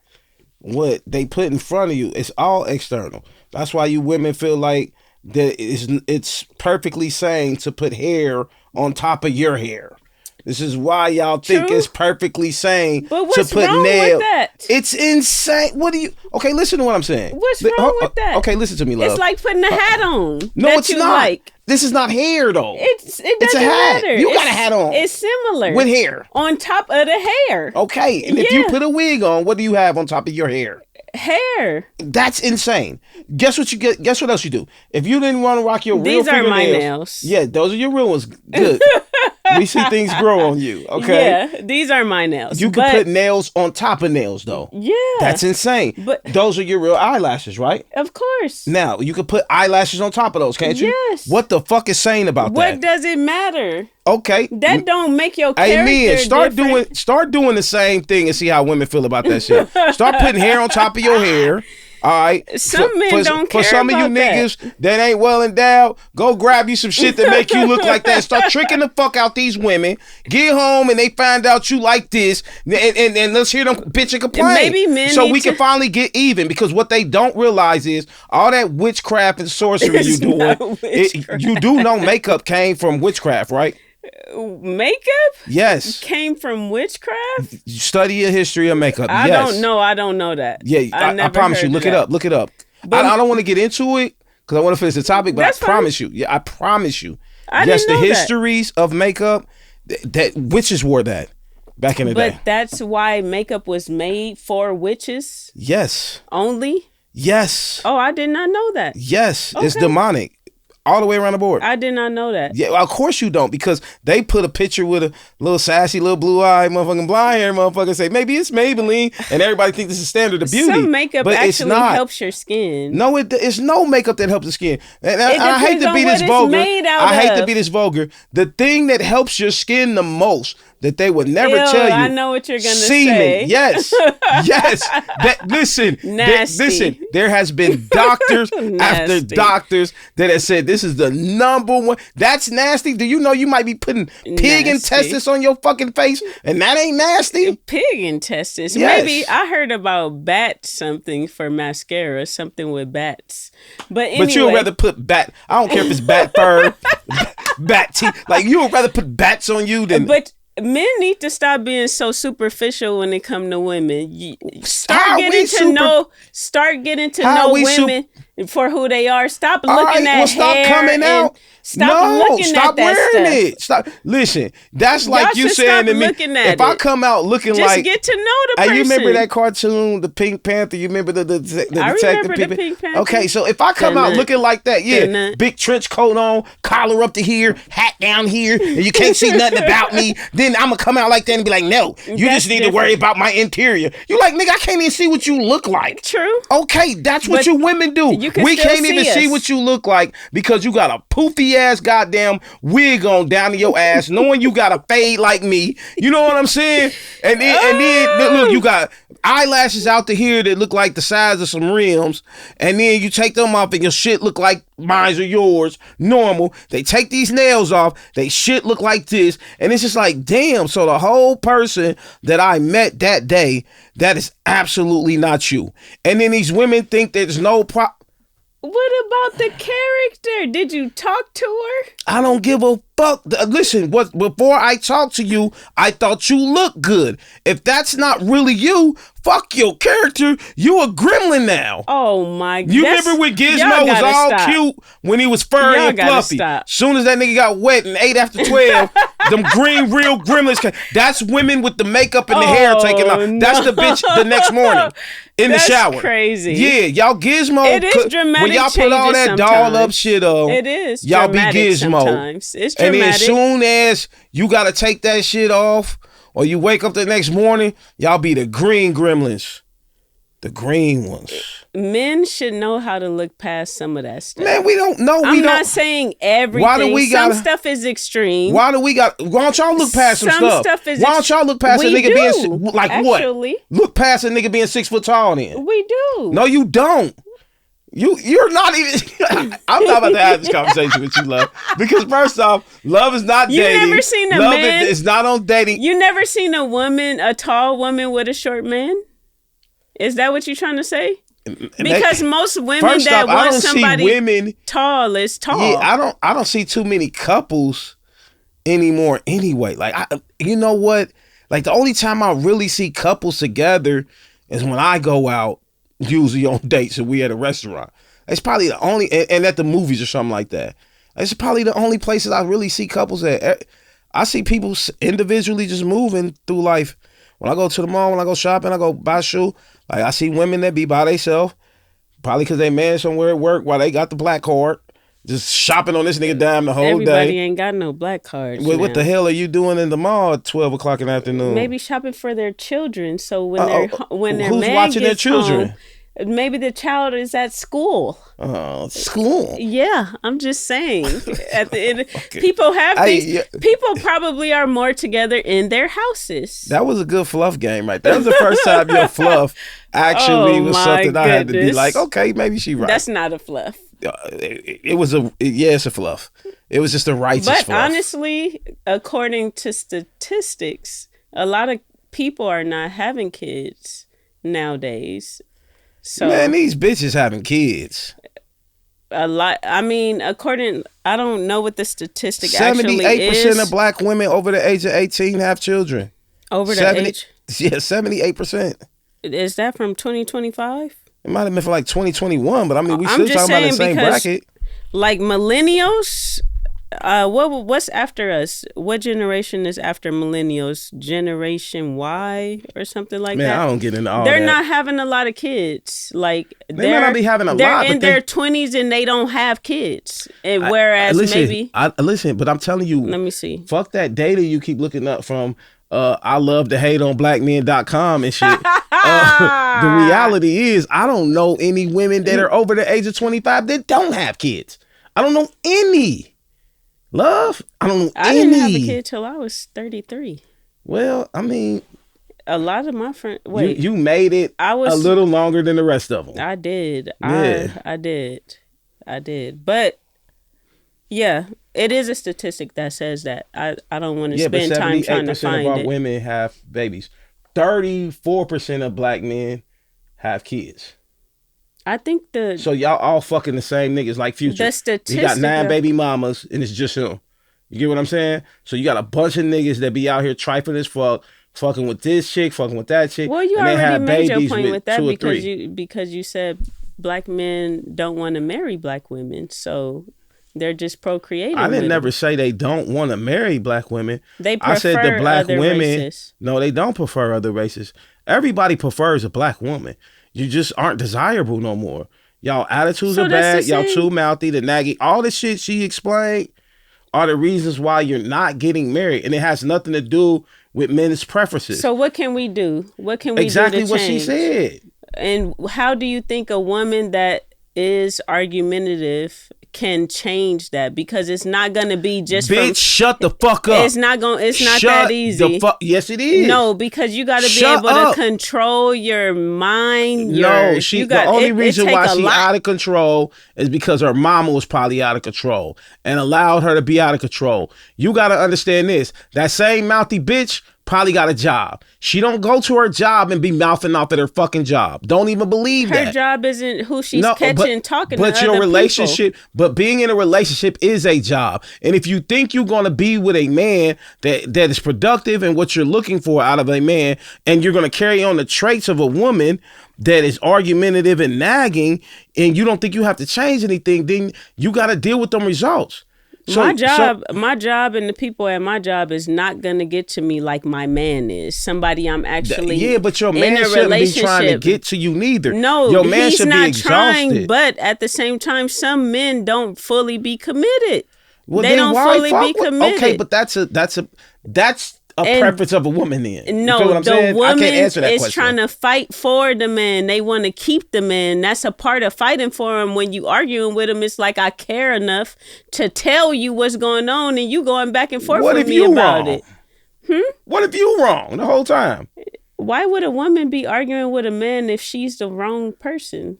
what they put in front of you. It's all external. That's why you women feel like that it's perfectly sane to put hair on top of your hair. This is why y'all think True. it's perfectly sane But what's to put wrong nails. with that? It's insane. What do you? Okay, listen to what I'm saying. What's wrong with that? Okay, listen to me, love. It's like putting a hat on. No, that it's you not. Like. This is not hair, though. It doesn't a hat. matter. You got a hat on. It's similar. With hair. On top of the hair. Okay, and if you Yeah. put a wig on, what do you have on top of your hair? Hair. That's insane. Guess what you get? Guess what else you do? If you didn't want to rock your real These are my fingernails, nails. Yeah, those are your real ones. Good. We see things grow on you. Okay. Yeah, these are my nails. You can put nails on top of nails, though. Yeah. That's insane. But- those are your real eyelashes, right? Of course. Now, you can put eyelashes on top of those, can't you? Yes. What the fuck is sane about What that? does it matter? Okay. That don't make your character Amen. different. Start doing the same thing and see how women feel about that shit. Start putting hair on top of your hair. All right. Some men don't care For some of you about that. niggas that ain't well endowed, go grab you some shit that make you look like that. Start tricking the fuck out these women. Get home and they find out you like this, and let's hear them bitch and complain. Maybe men so need we can to- finally get even, because what they don't realize is all that witchcraft and sorcery It's you doing. not witchcraft. You do know makeup came from witchcraft, right? Makeup Yes. came from witchcraft? Study your history of makeup. I Yes. don't know. I don't know that. Yeah, I never promise you. heard Look of it that. up. Look it up. But- I don't want to get into it because I want to finish the topic, but That's I fine. promise you. Yeah, I promise you. I yes, didn't the know that. histories of makeup, that witches wore that back in the But day. that's why makeup was made for witches Yes. only? Yes. Oh, I did not know that. Yes. It's Okay. demonic. All the way around the board. I did not know that. Yeah, of course you don't, because they put a picture with a little sassy, little blue-eyed motherfucking blonde hair motherfucker, say maybe it's Maybelline, and everybody think this is standard of beauty. Some makeup but it's actually not. helps your skin. No, it's no makeup that helps the skin. And I depends hate to on be what this it's vulgar. made out I hate to of. be this vulgar. The thing that helps your skin the most that they would never Ew, tell you. I know what you're gonna semen. say. Yes, yes. Listen, Nasty. there has been doctors after Nasty. doctors that have said this is the number one. That's nasty. Do you know you might be putting pig Nasty. intestines on your fucking face, and that ain't nasty? Pig intestines. Yes. Maybe I heard about bat something for mascara, something with bats. But anyway, But you would rather put bat. I don't care if it's bat fur, bat teeth. Like you would rather put bats on you than. But men need to stop being so superficial when it come to women. How Start we getting to super- know. Start getting to How know we women for who they are. Stop All looking right, at well, stop hair coming and out. Stop looking stop at that wearing stuff. it. Stop. Listen, that's like Y'all you should saying stop to me. looking at If I it. come out looking Just like, get to know the hey, person. you remember that cartoon, the Pink Panther? You remember the I detective remember the people? Pink Panther. Okay, so if I come out Dun-dun. looking like that, yeah, Dun-dun. big trench coat on, collar up to here, hat down here, and you can't see nothing about me, then I'm gonna come out like that and be like, no, you That's just need to worry different. about my interior. You like, nigga, I can't even see what you look like. True. Okay, that's what But you women do. you can We still can't even see see us. what you look like because you got a poofy ass goddamn wig on down to your ass, knowing you got a fade like me. You know what I'm saying? And then look, you got eyelashes out to here that look like the size of some rims, and then you take them off and your shit look like mine or yours, normal. They take these nails off, they shit look like this, and it's just like, damn, so the whole person that I met that day, that is absolutely not you. And then these women think there's no What about the character? Did you talk to her? I don't give a fuck. Listen, before I talk to you, I thought you looked good. If that's not really you, fuck your character. You a gremlin now. Oh my! You remember when Gizmo was all cute when he was furry Y'all and gotta fluffy? stop. Soon as that nigga got wet and ate after 12, them green real gremlins came. That's women with the makeup and the hair taken off. That's the bitch the next morning in That's the shower. crazy. Yeah, y'all Gizmo. It is dramatic when y'all put all that changes doll up sometimes. shit on. It is Y'all be dramatic Gizmo. sometimes. It's And then dramatic. soon as you gotta take that shit off, or you wake up the next morning, y'all be the green gremlins. The green ones. Men should know how to look past some of that stuff. Man, we don't know. I'm not saying everything. Why do we some gotta- stuff is extreme. Why don't y'all look past some stuff? is Why don't y'all look past a we nigga do, being like actually. what? Look past a nigga being 6 foot tall then. We do. No, you don't. You're not even. I'm not about to have this conversation with you, love. Because first off, love is not dating. You never seen a love man. It's not on dating. You never seen a tall woman with a short man? Is that what you're trying to say? Because most women that want somebody tall is tall. Yeah, I don't see too many couples anymore anyway. Like, you know what? Like, the only time I really see couples together is when I go out, usually on dates, and we at a restaurant. It's probably the only, and at the movies or something like that. It's probably the only places I really see couples at. I see people individually just moving through life. When I go to the mall, when I go shopping, I go buy a shoe. Like, I see women that be by themselves, probably because they man somewhere at work while they got the black card, just shopping on this nigga dime the whole day. Everybody ain't got no black cards. What the hell are you doing in the mall at 12 o'clock in the afternoon? Maybe shopping for their children. So when their who's man watching gets their children? Home, maybe the child is at school. School. Yeah, I'm just saying. At the end, people have things. People probably are more together in their houses. That was a good fluff game, right? That was the first time your fluff actually was something I had to be like, okay, maybe she right. That's not a fluff. It's a fluff. It was just a righteous fluff. But honestly, according to statistics, a lot of people are not having kids nowadays. So, man, these bitches having kids. A lot. I mean, I don't know what the statistic actually is. 78% of black women over the age of 18 have children. Over the age? Yeah, 78%. Is that from 2025? It might have been for like 2021, but I mean, we still talking about the same bracket. Like millennials, what's after us? What generation is after millennials? Generation Y or something like that? Man, I don't get into all that. They're not having a lot of kids. Like they might not be having a lot. They're in their 20s and they don't have kids. And whereas listen, but I'm telling you. Let me see. Fuck that data you keep looking up from I love to hate on blackmen.com and shit. The reality is I don't know any women that are over the age of 25 that don't have kids. I don't know any. Love? I don't know I didn't have a kid till I was 33. Well, I mean, a lot of my friends. You made it a little longer than the rest of them. I did. Yeah. I did. But yeah, it is a statistic that says that. I don't want to spend time trying to find it. 78% of our women have babies. 34% of black men have kids. I think so y'all all fucking the same niggas like Future. The statistic. He got 9 baby mamas and it's just him. You get what I'm saying? So you got a bunch of niggas that be out here trifling as fuck, fucking with this chick, fucking with that chick. Well, you already made your point with that because you said black men don't want to marry black women, so they're just procreating. I didn't never say they don't want to marry black women. They prefer I said the black other women. Races. No, they don't prefer other races. Everybody prefers a black woman. You just aren't desirable no more. Y'all attitudes are bad. Y'all too mouthy, the naggy. All the shit she explained are the reasons why you're not getting married. And it has nothing to do with men's preferences. So what can we do? What can we do to change? Exactly what she said. And how do you think a woman that is argumentative can change that? Because it's not gonna be just shut the fuck up. It's not that easy. Yes, it is. No, because you got to be able to control your mind. The only reason why she's out of control is because her mama was probably out of control and allowed her to be out of control. You got to understand this. That same mouthy bitch probably got a job. She don't go to her job and be mouthing off at her fucking job. Don't even believe that. Her job isn't who she's talking to other relationship, people. But being in a relationship is a job. And if you think you're going to be with a man that is productive and what you're looking for out of a man, and you're going to carry on the traits of a woman that is argumentative and nagging, and you don't think you have to change anything, then you got to deal with them results. My job and the people at my job is not gonna get to me like my man is. Somebody I'm actually but your man shouldn't be trying to get to you neither. No, your man he's should not be exhausted. trying. But at the same time, some men don't fully be committed. Well, they don't fully be committed. Okay, but that's a preference of a woman then. No, the woman is question. trying to fight for the man. They want to keep the man. That's a part of fighting for him. When you arguing with him, it's like, I care enough to tell you what's going on, and you going back and forth with me about it. What if you wrong the whole time? Why would a woman be arguing with a man if she's the wrong person?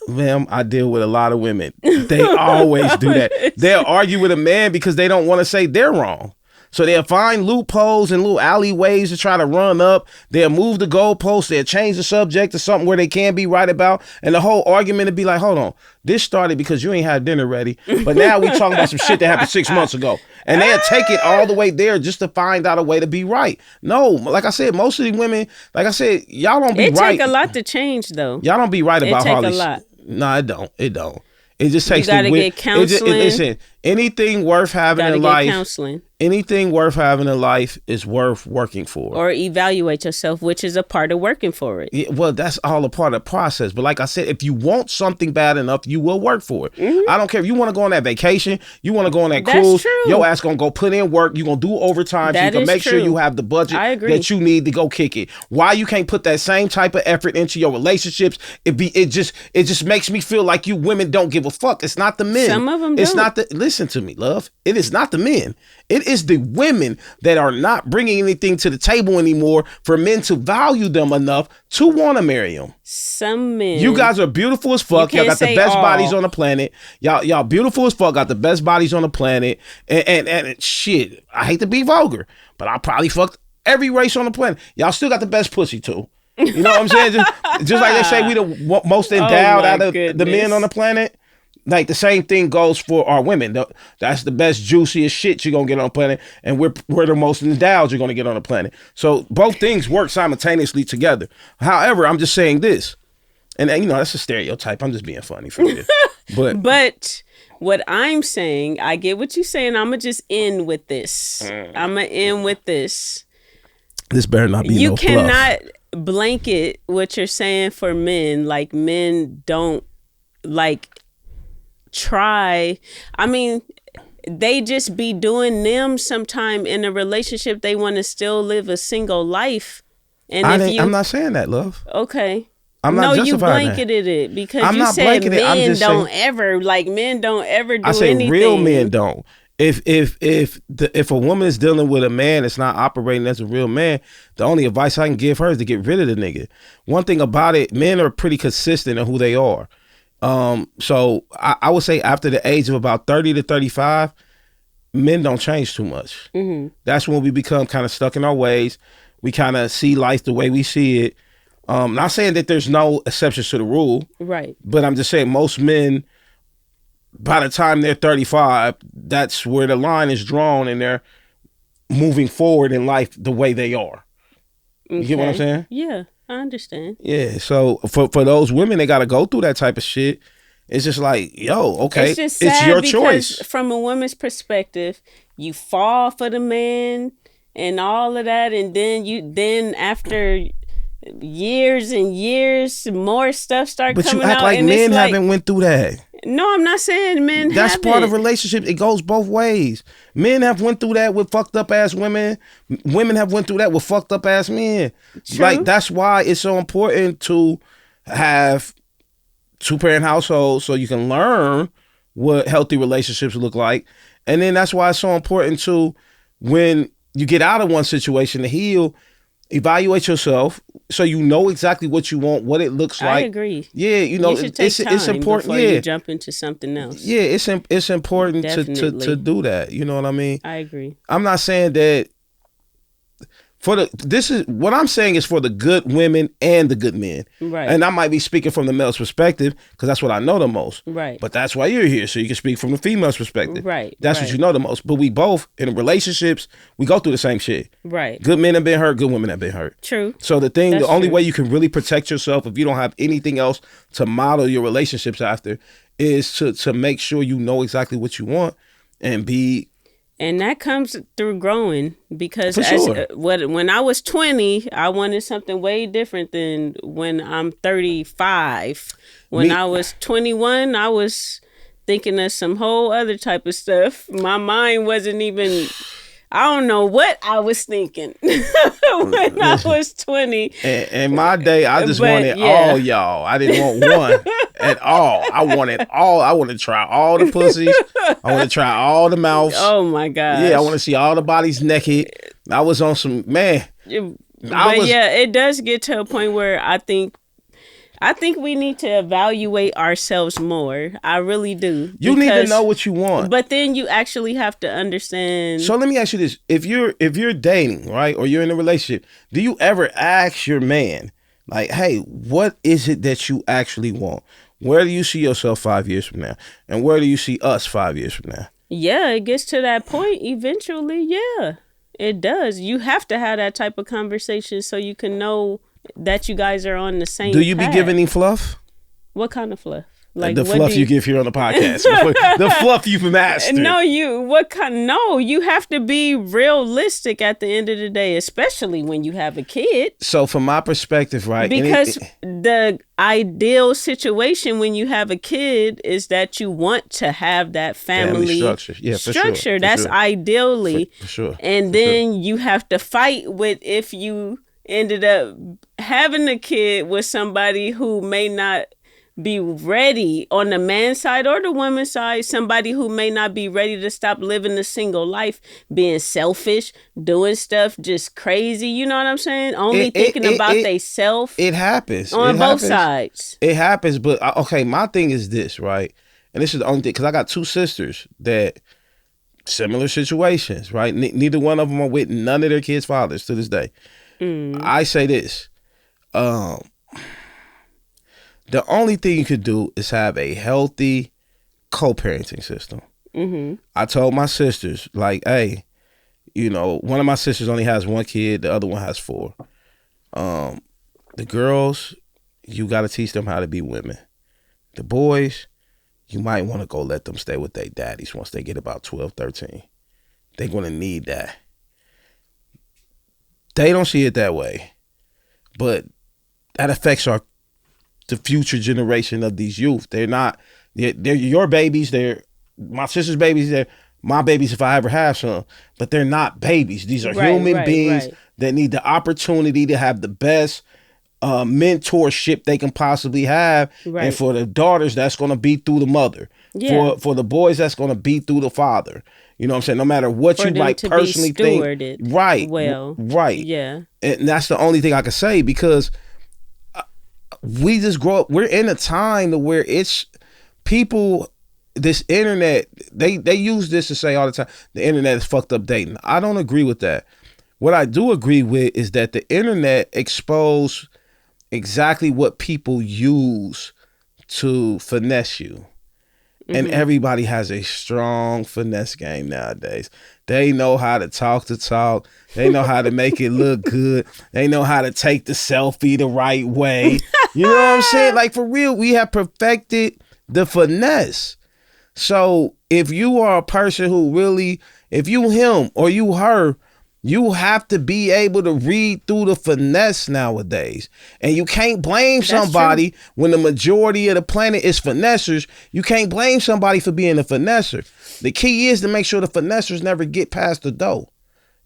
Ma'am, I deal with a lot of women. They always do that. They'll argue with a man because they don't want to say they're wrong. So they'll find loopholes and little alleyways to try to run up. They'll move the goalposts. They'll change the subject to something where they can be right about. And the whole argument would be like, hold on, this started because you ain't had dinner ready. But now we talking about some shit that happened 6 months ago. And they'll take it all the way there just to find out a way to be right. No, like I said, most of these women, like I said, y'all don't be right. It take a lot to change, though. Y'all don't be right about all this. It take a lot. No, it don't. It don't. It just takes. You gotta get counseling. Listen, anything worth having in life. Counseling. Anything worth having in life is worth working for. Or evaluate yourself, which is a part of working for it. Yeah, well, that's all a part of the process. But like I said, if you want something bad enough, you will work for it. Mm-hmm. I don't care if you want to go on that vacation, you want to go on that cruise, your ass going to go put in work, you're going to do overtime so you can make sure you have the budget that you need to go kick it. Why you can't put that same type of effort into your relationships? It just makes me feel like you women don't give a fuck. It's not the men. Some of them don't. Listen to me, love. It is not the men. It is the women that are not bringing anything to the table anymore for men to value them enough to want to marry them. Some men. You guys are beautiful as fuck. Y'all got the best bodies on the planet. Y'all beautiful as fuck. Got the best bodies on the planet. And shit, I hate to be vulgar, but I probably fucked every race on the planet. Y'all still got the best pussy too. You know what I'm saying? Just like they say we the most endowed out of the men on the planet. Like the same thing goes for our women. That's the best, juiciest shit you're going to get on the planet. And we're the most endowed you're going to get on the planet. So both things work simultaneously together. However, I'm just saying this. And you know, that's a stereotype. I'm just being funny for you. But what I'm saying, I get what you're saying. I'm going to just end with this. This better not be you no fluff. cannot blanket what you're saying for men. Like men don't try. I mean, they just be doing them sometime in a relationship. They want to still live a single life. And I'm not saying that, love. Okay. I'm not justifying you blanketed it because I'm you not said blanketed. men don't saying, ever men don't ever do I say anything. Real men don't. If a woman is dealing with a man that's not operating as a real man, the only advice I can give her is to get rid of the nigga. One thing about it, men are pretty consistent in who they are. So I would say after the age of about 30 to 35, men don't change too much. Mm-hmm. That's when we become kind of stuck in our ways. We kind of see life the way we see it. Not saying that there's no exceptions to the rule. Right. But I'm just saying most men, by the time they're 35, that's where the line is drawn and they're moving forward in life the way they are. You get what I'm saying? Yeah. I understand. Yeah, so for those women, they got to go through that type of shit. It's just like, yo, okay, it's just sad it's your choice. From a woman's perspective, you fall for the man and all of that, and then after years and years, more stuff start coming out. But you act like men haven't went through that. No, I'm not saying men That's haven't. part of relationships. It goes both ways. Men have went through that with fucked up ass women. Women have went through that with fucked up ass men. True. Like, that's why it's so important to have 2-parent households so you can learn what healthy relationships look like. And then that's why it's so important to, when you get out of one situation, to heal, evaluate yourself so you know exactly what you want, what it looks like. I agree. Yeah, you know, it's important. Before you jump into something else. Yeah, it's important to do that. You know what I mean? I agree. I'm not saying that what I'm saying is for the good women and the good men. Right. And I might be speaking from the male's perspective because that's what I know the most. Right. But that's why you're here, so you can speak from the female's perspective. Right. That's what you know the most. But we both, in relationships, we go through the same shit. Right. Good men have been hurt, good women have been hurt. True. So the only way you can really protect yourself if you don't have anything else to model your relationships after is to make sure you know exactly what you want and be. And that comes through growing because when I was 20, I wanted something way different than when I'm 35. When I was 21, I was thinking of some whole other type of stuff. My mind wasn't even, I don't know what I was thinking when I was 20. In my day, I just wanted all y'all. I didn't want one at all. I wanted all. I want to try all the pussies. I want to try all the mouths. Oh my God. Yeah, I want to see all the bodies naked. I was on some, man. But yeah, it does get to a point where I think we need to evaluate ourselves more. I really do. You need to know what you want. But then you actually have to understand. So let me ask you this. If you're dating, right, or you're in a relationship, do you ever ask your man, like, hey, what is it that you actually want? Where do you see yourself 5 years from now? And where do you see us 5 years from now? Yeah, it gets to that point eventually. Yeah, it does. You have to have that type of conversation so you can know that you guys are on the same Do you path. be giving him fluff? What kind of fluff? Like the fluff you give here on the podcast. The fluff you've mastered. No, you have to be realistic at the end of the day, especially when you have a kid. So from my perspective, right? Because the ideal situation when you have a kid is that you want to have that family structure. Yeah, for sure. That's ideally. For sure. And then you have to fight with if you ended up having a kid with somebody who may not be ready on the man's side or the woman's side, somebody who may not be ready to stop living the single life, being selfish, doing stuff just crazy, you know what I'm saying? Only thinking about they self. It happens. On both sides. It happens, but okay, my thing is this, right? And this is the only thing, because I got two sisters that similar situations, right? Neither one of them are with none of their kids' fathers to this day. I say this, the only thing you could do is have a healthy co-parenting system. I told my sisters, like, hey, you know, one of my sisters only has one kid, the other one has 4. The girls, you got to teach them how to be women. The boys, you might want to go let them stay with their daddies once they get about 12, 13. They're going to need that. They don't see it that way, but that affects the future generation of these youth. They're your babies. They're my sister's babies. They're my babies if I ever have some, but they're not babies. These are human beings that need the opportunity to have the best mentorship they can possibly have. And for the daughters, that's going to be through the mother. For the boys, that's going to be through the father. You know what I'm saying? No matter what you like personally think. Right. Well. Right. Yeah. And that's the only thing I can say, because we just grow up. We're in a time to where it's people, this internet, they use this to say all the time, the internet is fucked up dating. I don't agree with that. What I do agree with is that the internet exposed exactly what people use to finesse you. And everybody has a strong finesse game nowadays. They know how to talk the talk. They know how to make it look good. They know how to take the selfie the right way. You know what I'm saying? Like, for real, we have perfected the finesse. So if you are a person who really, if you him or you her, you have to be able to read through the finesse nowadays. And you can't blame somebody when the majority of the planet is finessers. You can't blame somebody for being a finesser. The key is to make sure the finessers never get past the door.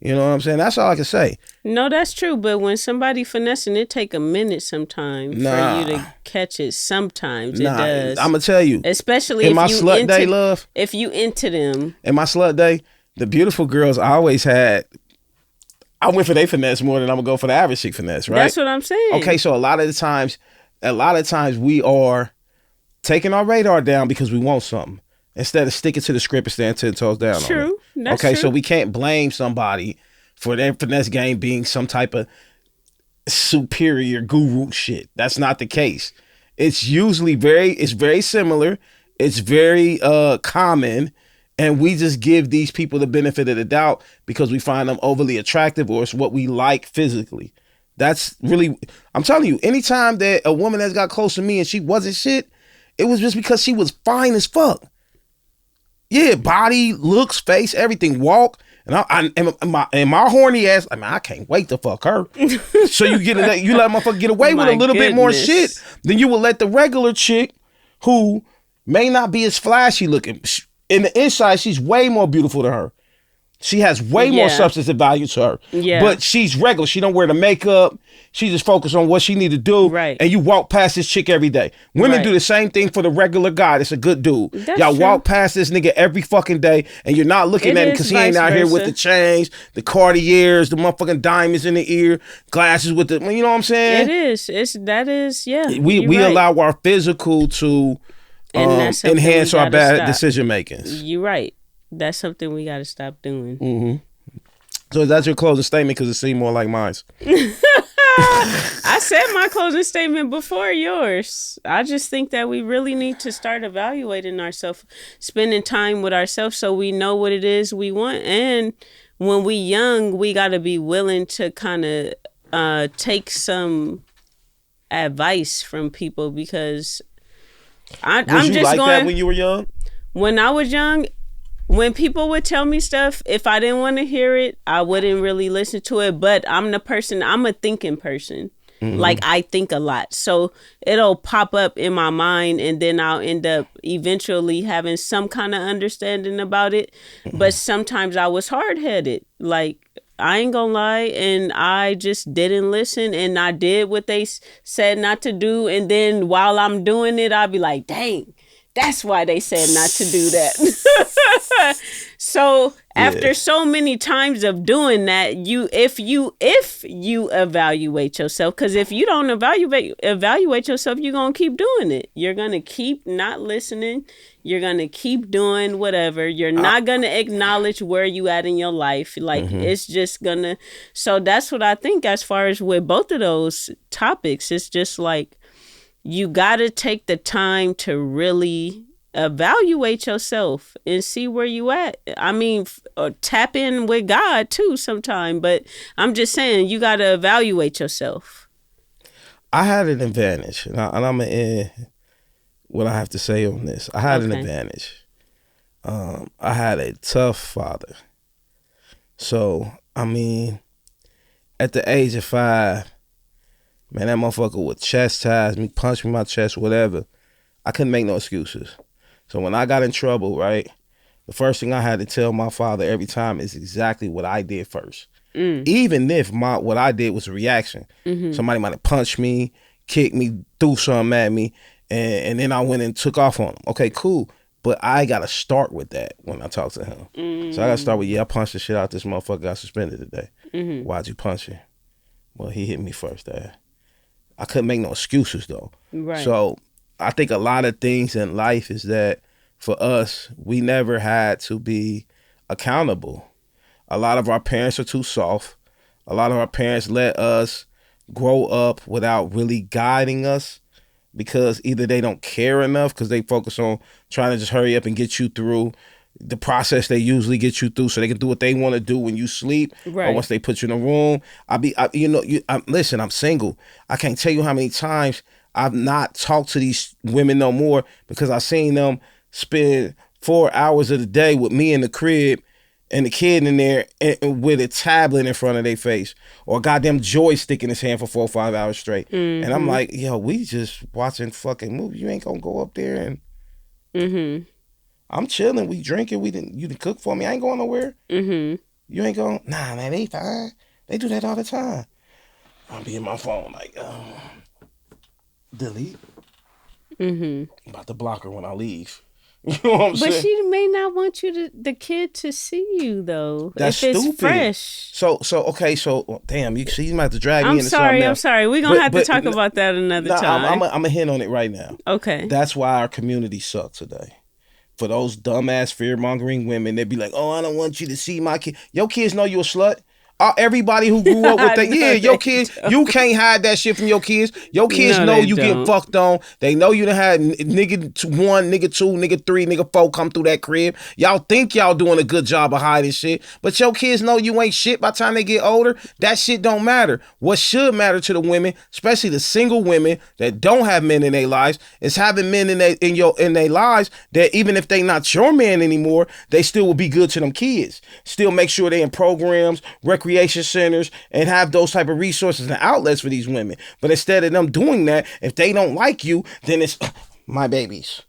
You know what I'm saying? That's all I can say. No, that's true. But when somebody finessing, it take a minute sometimes for you to catch it. Sometimes it does. I'm going to tell you. Especially in my slut day, love. If you into them. In my slut day, the beautiful girls I always had, I went for their finesse more than I'm gonna go for the average chick finesse, right? That's what I'm saying. Okay, so a lot of times we are taking our radar down because we want something instead of sticking to the script and staying 10 toes down. True. On it. That's okay, true. so we can't blame somebody for their finesse game being some type of superior guru shit. That's not the case. It's usually very similar. It's very common. And we just give these people the benefit of the doubt because we find them overly attractive, or it's what we like physically. That's really, I'm telling you, anytime that a woman has got close to me and she wasn't shit, it was just because she was fine as fuck. Yeah, body, looks, face, everything, walk. And my horny ass, I mean, I can't wait to fuck her. So you let a motherfucker get away with a little bit more shit than you would let the regular chick who may not be as flashy looking. In the inside, she's way more beautiful than her. She has way more Yeah. substance and value to her. Yeah. But she's regular. She don't wear the makeup. She just focus on what she need to do. Right. And you walk past this chick every day. Women Right. do the same thing for the regular guy. That's a good dude. That's Y'all true. walk past this nigga every fucking day, and you're not looking It at him is because he ain't vice out here with versa. the chains, the Cartiers, the motherfucking diamonds in the ear, glasses with the, you know what I'm saying? It is. Yeah. We you're right. allow our physical to And that's something enhance we our gotta bad stop. decision makings. You're right. That's something we got to stop doing. Mm. So that's your closing statement because it seemed more like mine. I said my closing statement before yours. I just think that we really need to start evaluating ourselves, spending time with ourselves so we know what it is we want. And when we young, we got to be willing to kind of take some advice from people because I'm Was you just like going. that when you were young? When I was young, when people would tell me stuff, if I didn't want to hear it, I wouldn't really listen to it. But I'm a thinking person. Like I think a lot. So it'll pop up in my mind and then I'll end up eventually having some kind of understanding about it. But sometimes I was hard-headed. Like I ain't gonna lie, and I just didn't listen, and I did what they said not to do, and then while I'm doing it, I'll be like, dang, that's why they said not to do that. So after so many times of doing that, if you evaluate yourself, because if you don't evaluate yourself, you're gonna keep doing it. You're gonna keep not listening. You're gonna keep doing whatever. You're not gonna acknowledge where you at in your life. Like it's just gonna. So that's what I think as far as with both of those topics. It's just like you gotta take the time to really evaluate yourself and see where you at. I mean, tap in with God too sometime, but I'm just saying you got to evaluate yourself. I had an advantage, and I'm going to end what I have to say on this. I had an advantage. I had a tough father. So, I mean, at the age of 5, man, that motherfucker would chastise me, punch me in my chest, whatever. I couldn't make no excuses. So when I got in trouble, right, the first thing I had to tell my father every time is exactly what I did first. Even if what I did was a reaction. Somebody might have punched me, kicked me, threw something at me, and then I went and took off on him. Okay, cool. But I got to start with that when I talk to him. So I got to start with, I punched the shit out this motherfucker, got suspended today. Why'd you punch him? Well, he hit me first, Dad. I couldn't make no excuses, though. Right. So I think a lot of things in life is that for us, we never had to be accountable. A lot of our parents are too soft. A lot of our parents let us grow up without really guiding us because either they don't care enough because they focus on trying to just hurry up and get you through the process they usually get you through so they can do what they want to do when you sleep or once they put you in a room. Listen, I'm single. I can't tell you how many times I've not talked to these women no more because I seen them spend 4 hours of the day with me in the crib and the kid in there and with a tablet in front of their face or a goddamn joystick in his hand for 4 or 5 hours straight. And I'm like, yo, we just watching fucking movies. You ain't gonna go up there and I'm chilling. We drinking. You didn't cook for me. I ain't going nowhere. You ain't going. Nah, man, they fine. They do that all the time. I'll be in my phone like, delete. I'm about to block her when I leave. You know what I'm saying? But she may not want the kid to see you though. That's if it's stupid. Fresh. So damn. You see, you might have to drag me into something I'm else. sorry. We're gonna have to talk about that another time. I'm a hint on it right now. Okay. That's why our community sucks today. For those dumbass fear-mongering women, they'd be like, oh, I don't want you to see my kid. Your kids know you a slut. Everybody who grew up with that, your kids, you can't hide that shit from your kids. Your kids know you getting fucked on. They know you done had nigga 1, nigga 2, nigga 3, nigga 4 come through that crib. Y'all think y'all doing a good job of hiding shit, but your kids know you ain't shit by the time they get older. That shit don't matter. What should matter to the women, especially the single women that don't have men in their lives, is having men in their lives that even if they not your man anymore, they still will be good to them kids. Still make sure they in programs, recreation centers, and have those type of resources and outlets for these women. But instead of them doing that, if they don't like you, then it's my babies.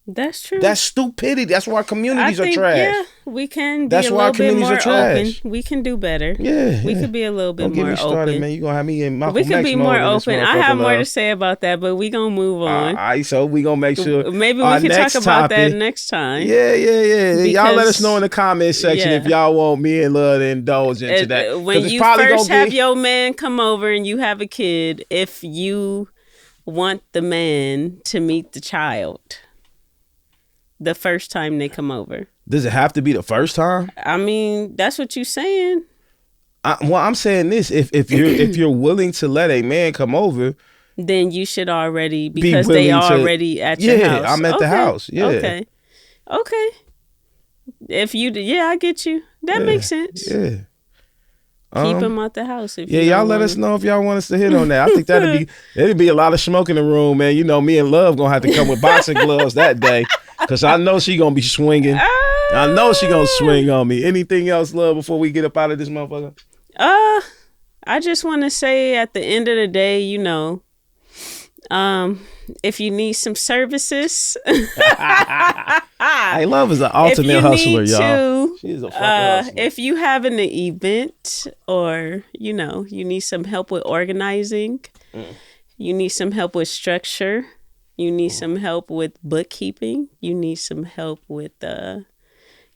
That's true. That's stupidity. That's why communities are trash. Yeah, we can be That's a why little bit communities more are trash. open. We can do better. Yeah, We yeah. could be a little bit Don't get more me started, open. man. You gonna have me in Malcolm We could X be mode more in this open. I have motherfucker, more to love. say about that, but we gonna move on. All right, so we gonna make sure. Maybe we our can talk next about that topic- next time. Yeah. Y'all let us Because- know in the comment section yeah. if y'all want me and Love to indulge into that. 'Cause When it's you probably first gonna have get- your man come over and you have a kid, if you want the man to meet the child the first time they come over. Does it have to be the first time? I mean, that's what you're saying. Well, I'm saying this: if you're willing to let a man come over, Then you should already, because willing they to- already at your house. I'm at the house. Yeah. Okay. If you, I get you. That makes sense. Yeah. Keep him out the house. If Yeah, you y'all don't let want us know if y'all want us to hit on that. I think it'd be a lot of smoke in the room, man. You know, me and Love gonna have to come with boxing gloves that day, cause I know she gonna be swinging. I know she gonna swing on me. Anything else, Love, before we get up out of this motherfucker? I just want to say at the end of the day, you know, if you need some services, Hey, Love is an ultimate hustler, y'all. She's a fucking hustler. if you having an event or, you know, you need some help with organizing, you need some help with structure, you need some help with bookkeeping, you need some help with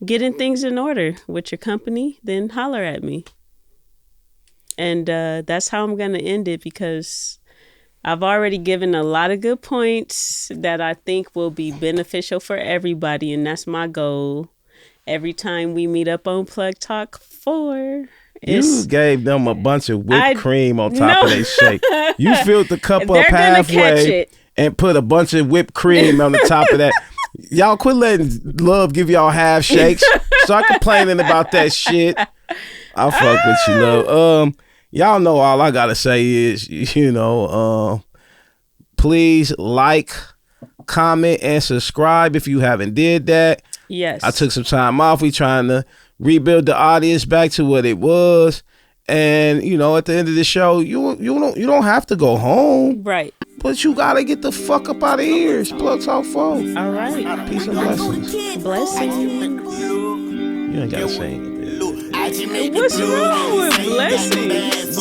getting things in order with your company, then holler at me. And that's how I'm going to end it, because I've already given a lot of good points that I think will be beneficial for everybody. And that's my goal. Every time we meet up on Plug Talk 4. You gave them a bunch of whipped cream on top of their shake. You filled the cup up halfway and put a bunch of whipped cream on the top of that. Y'all quit letting Love give y'all half shakes. Start complaining about that shit. I'll fuck with you, Love. Y'all know all I gotta say is, you know, please like, comment, and subscribe if you haven't did that. Yes. I took some time off. We trying to rebuild the audience back to what it was. And, you know, at the end of the show, you don't have to go home. Right. But you gotta get the fuck up out of here. It's Plug Talk 4. All right. Peace and blessings. Blessings. You ain't gotta say anything. What's wrong with blessings?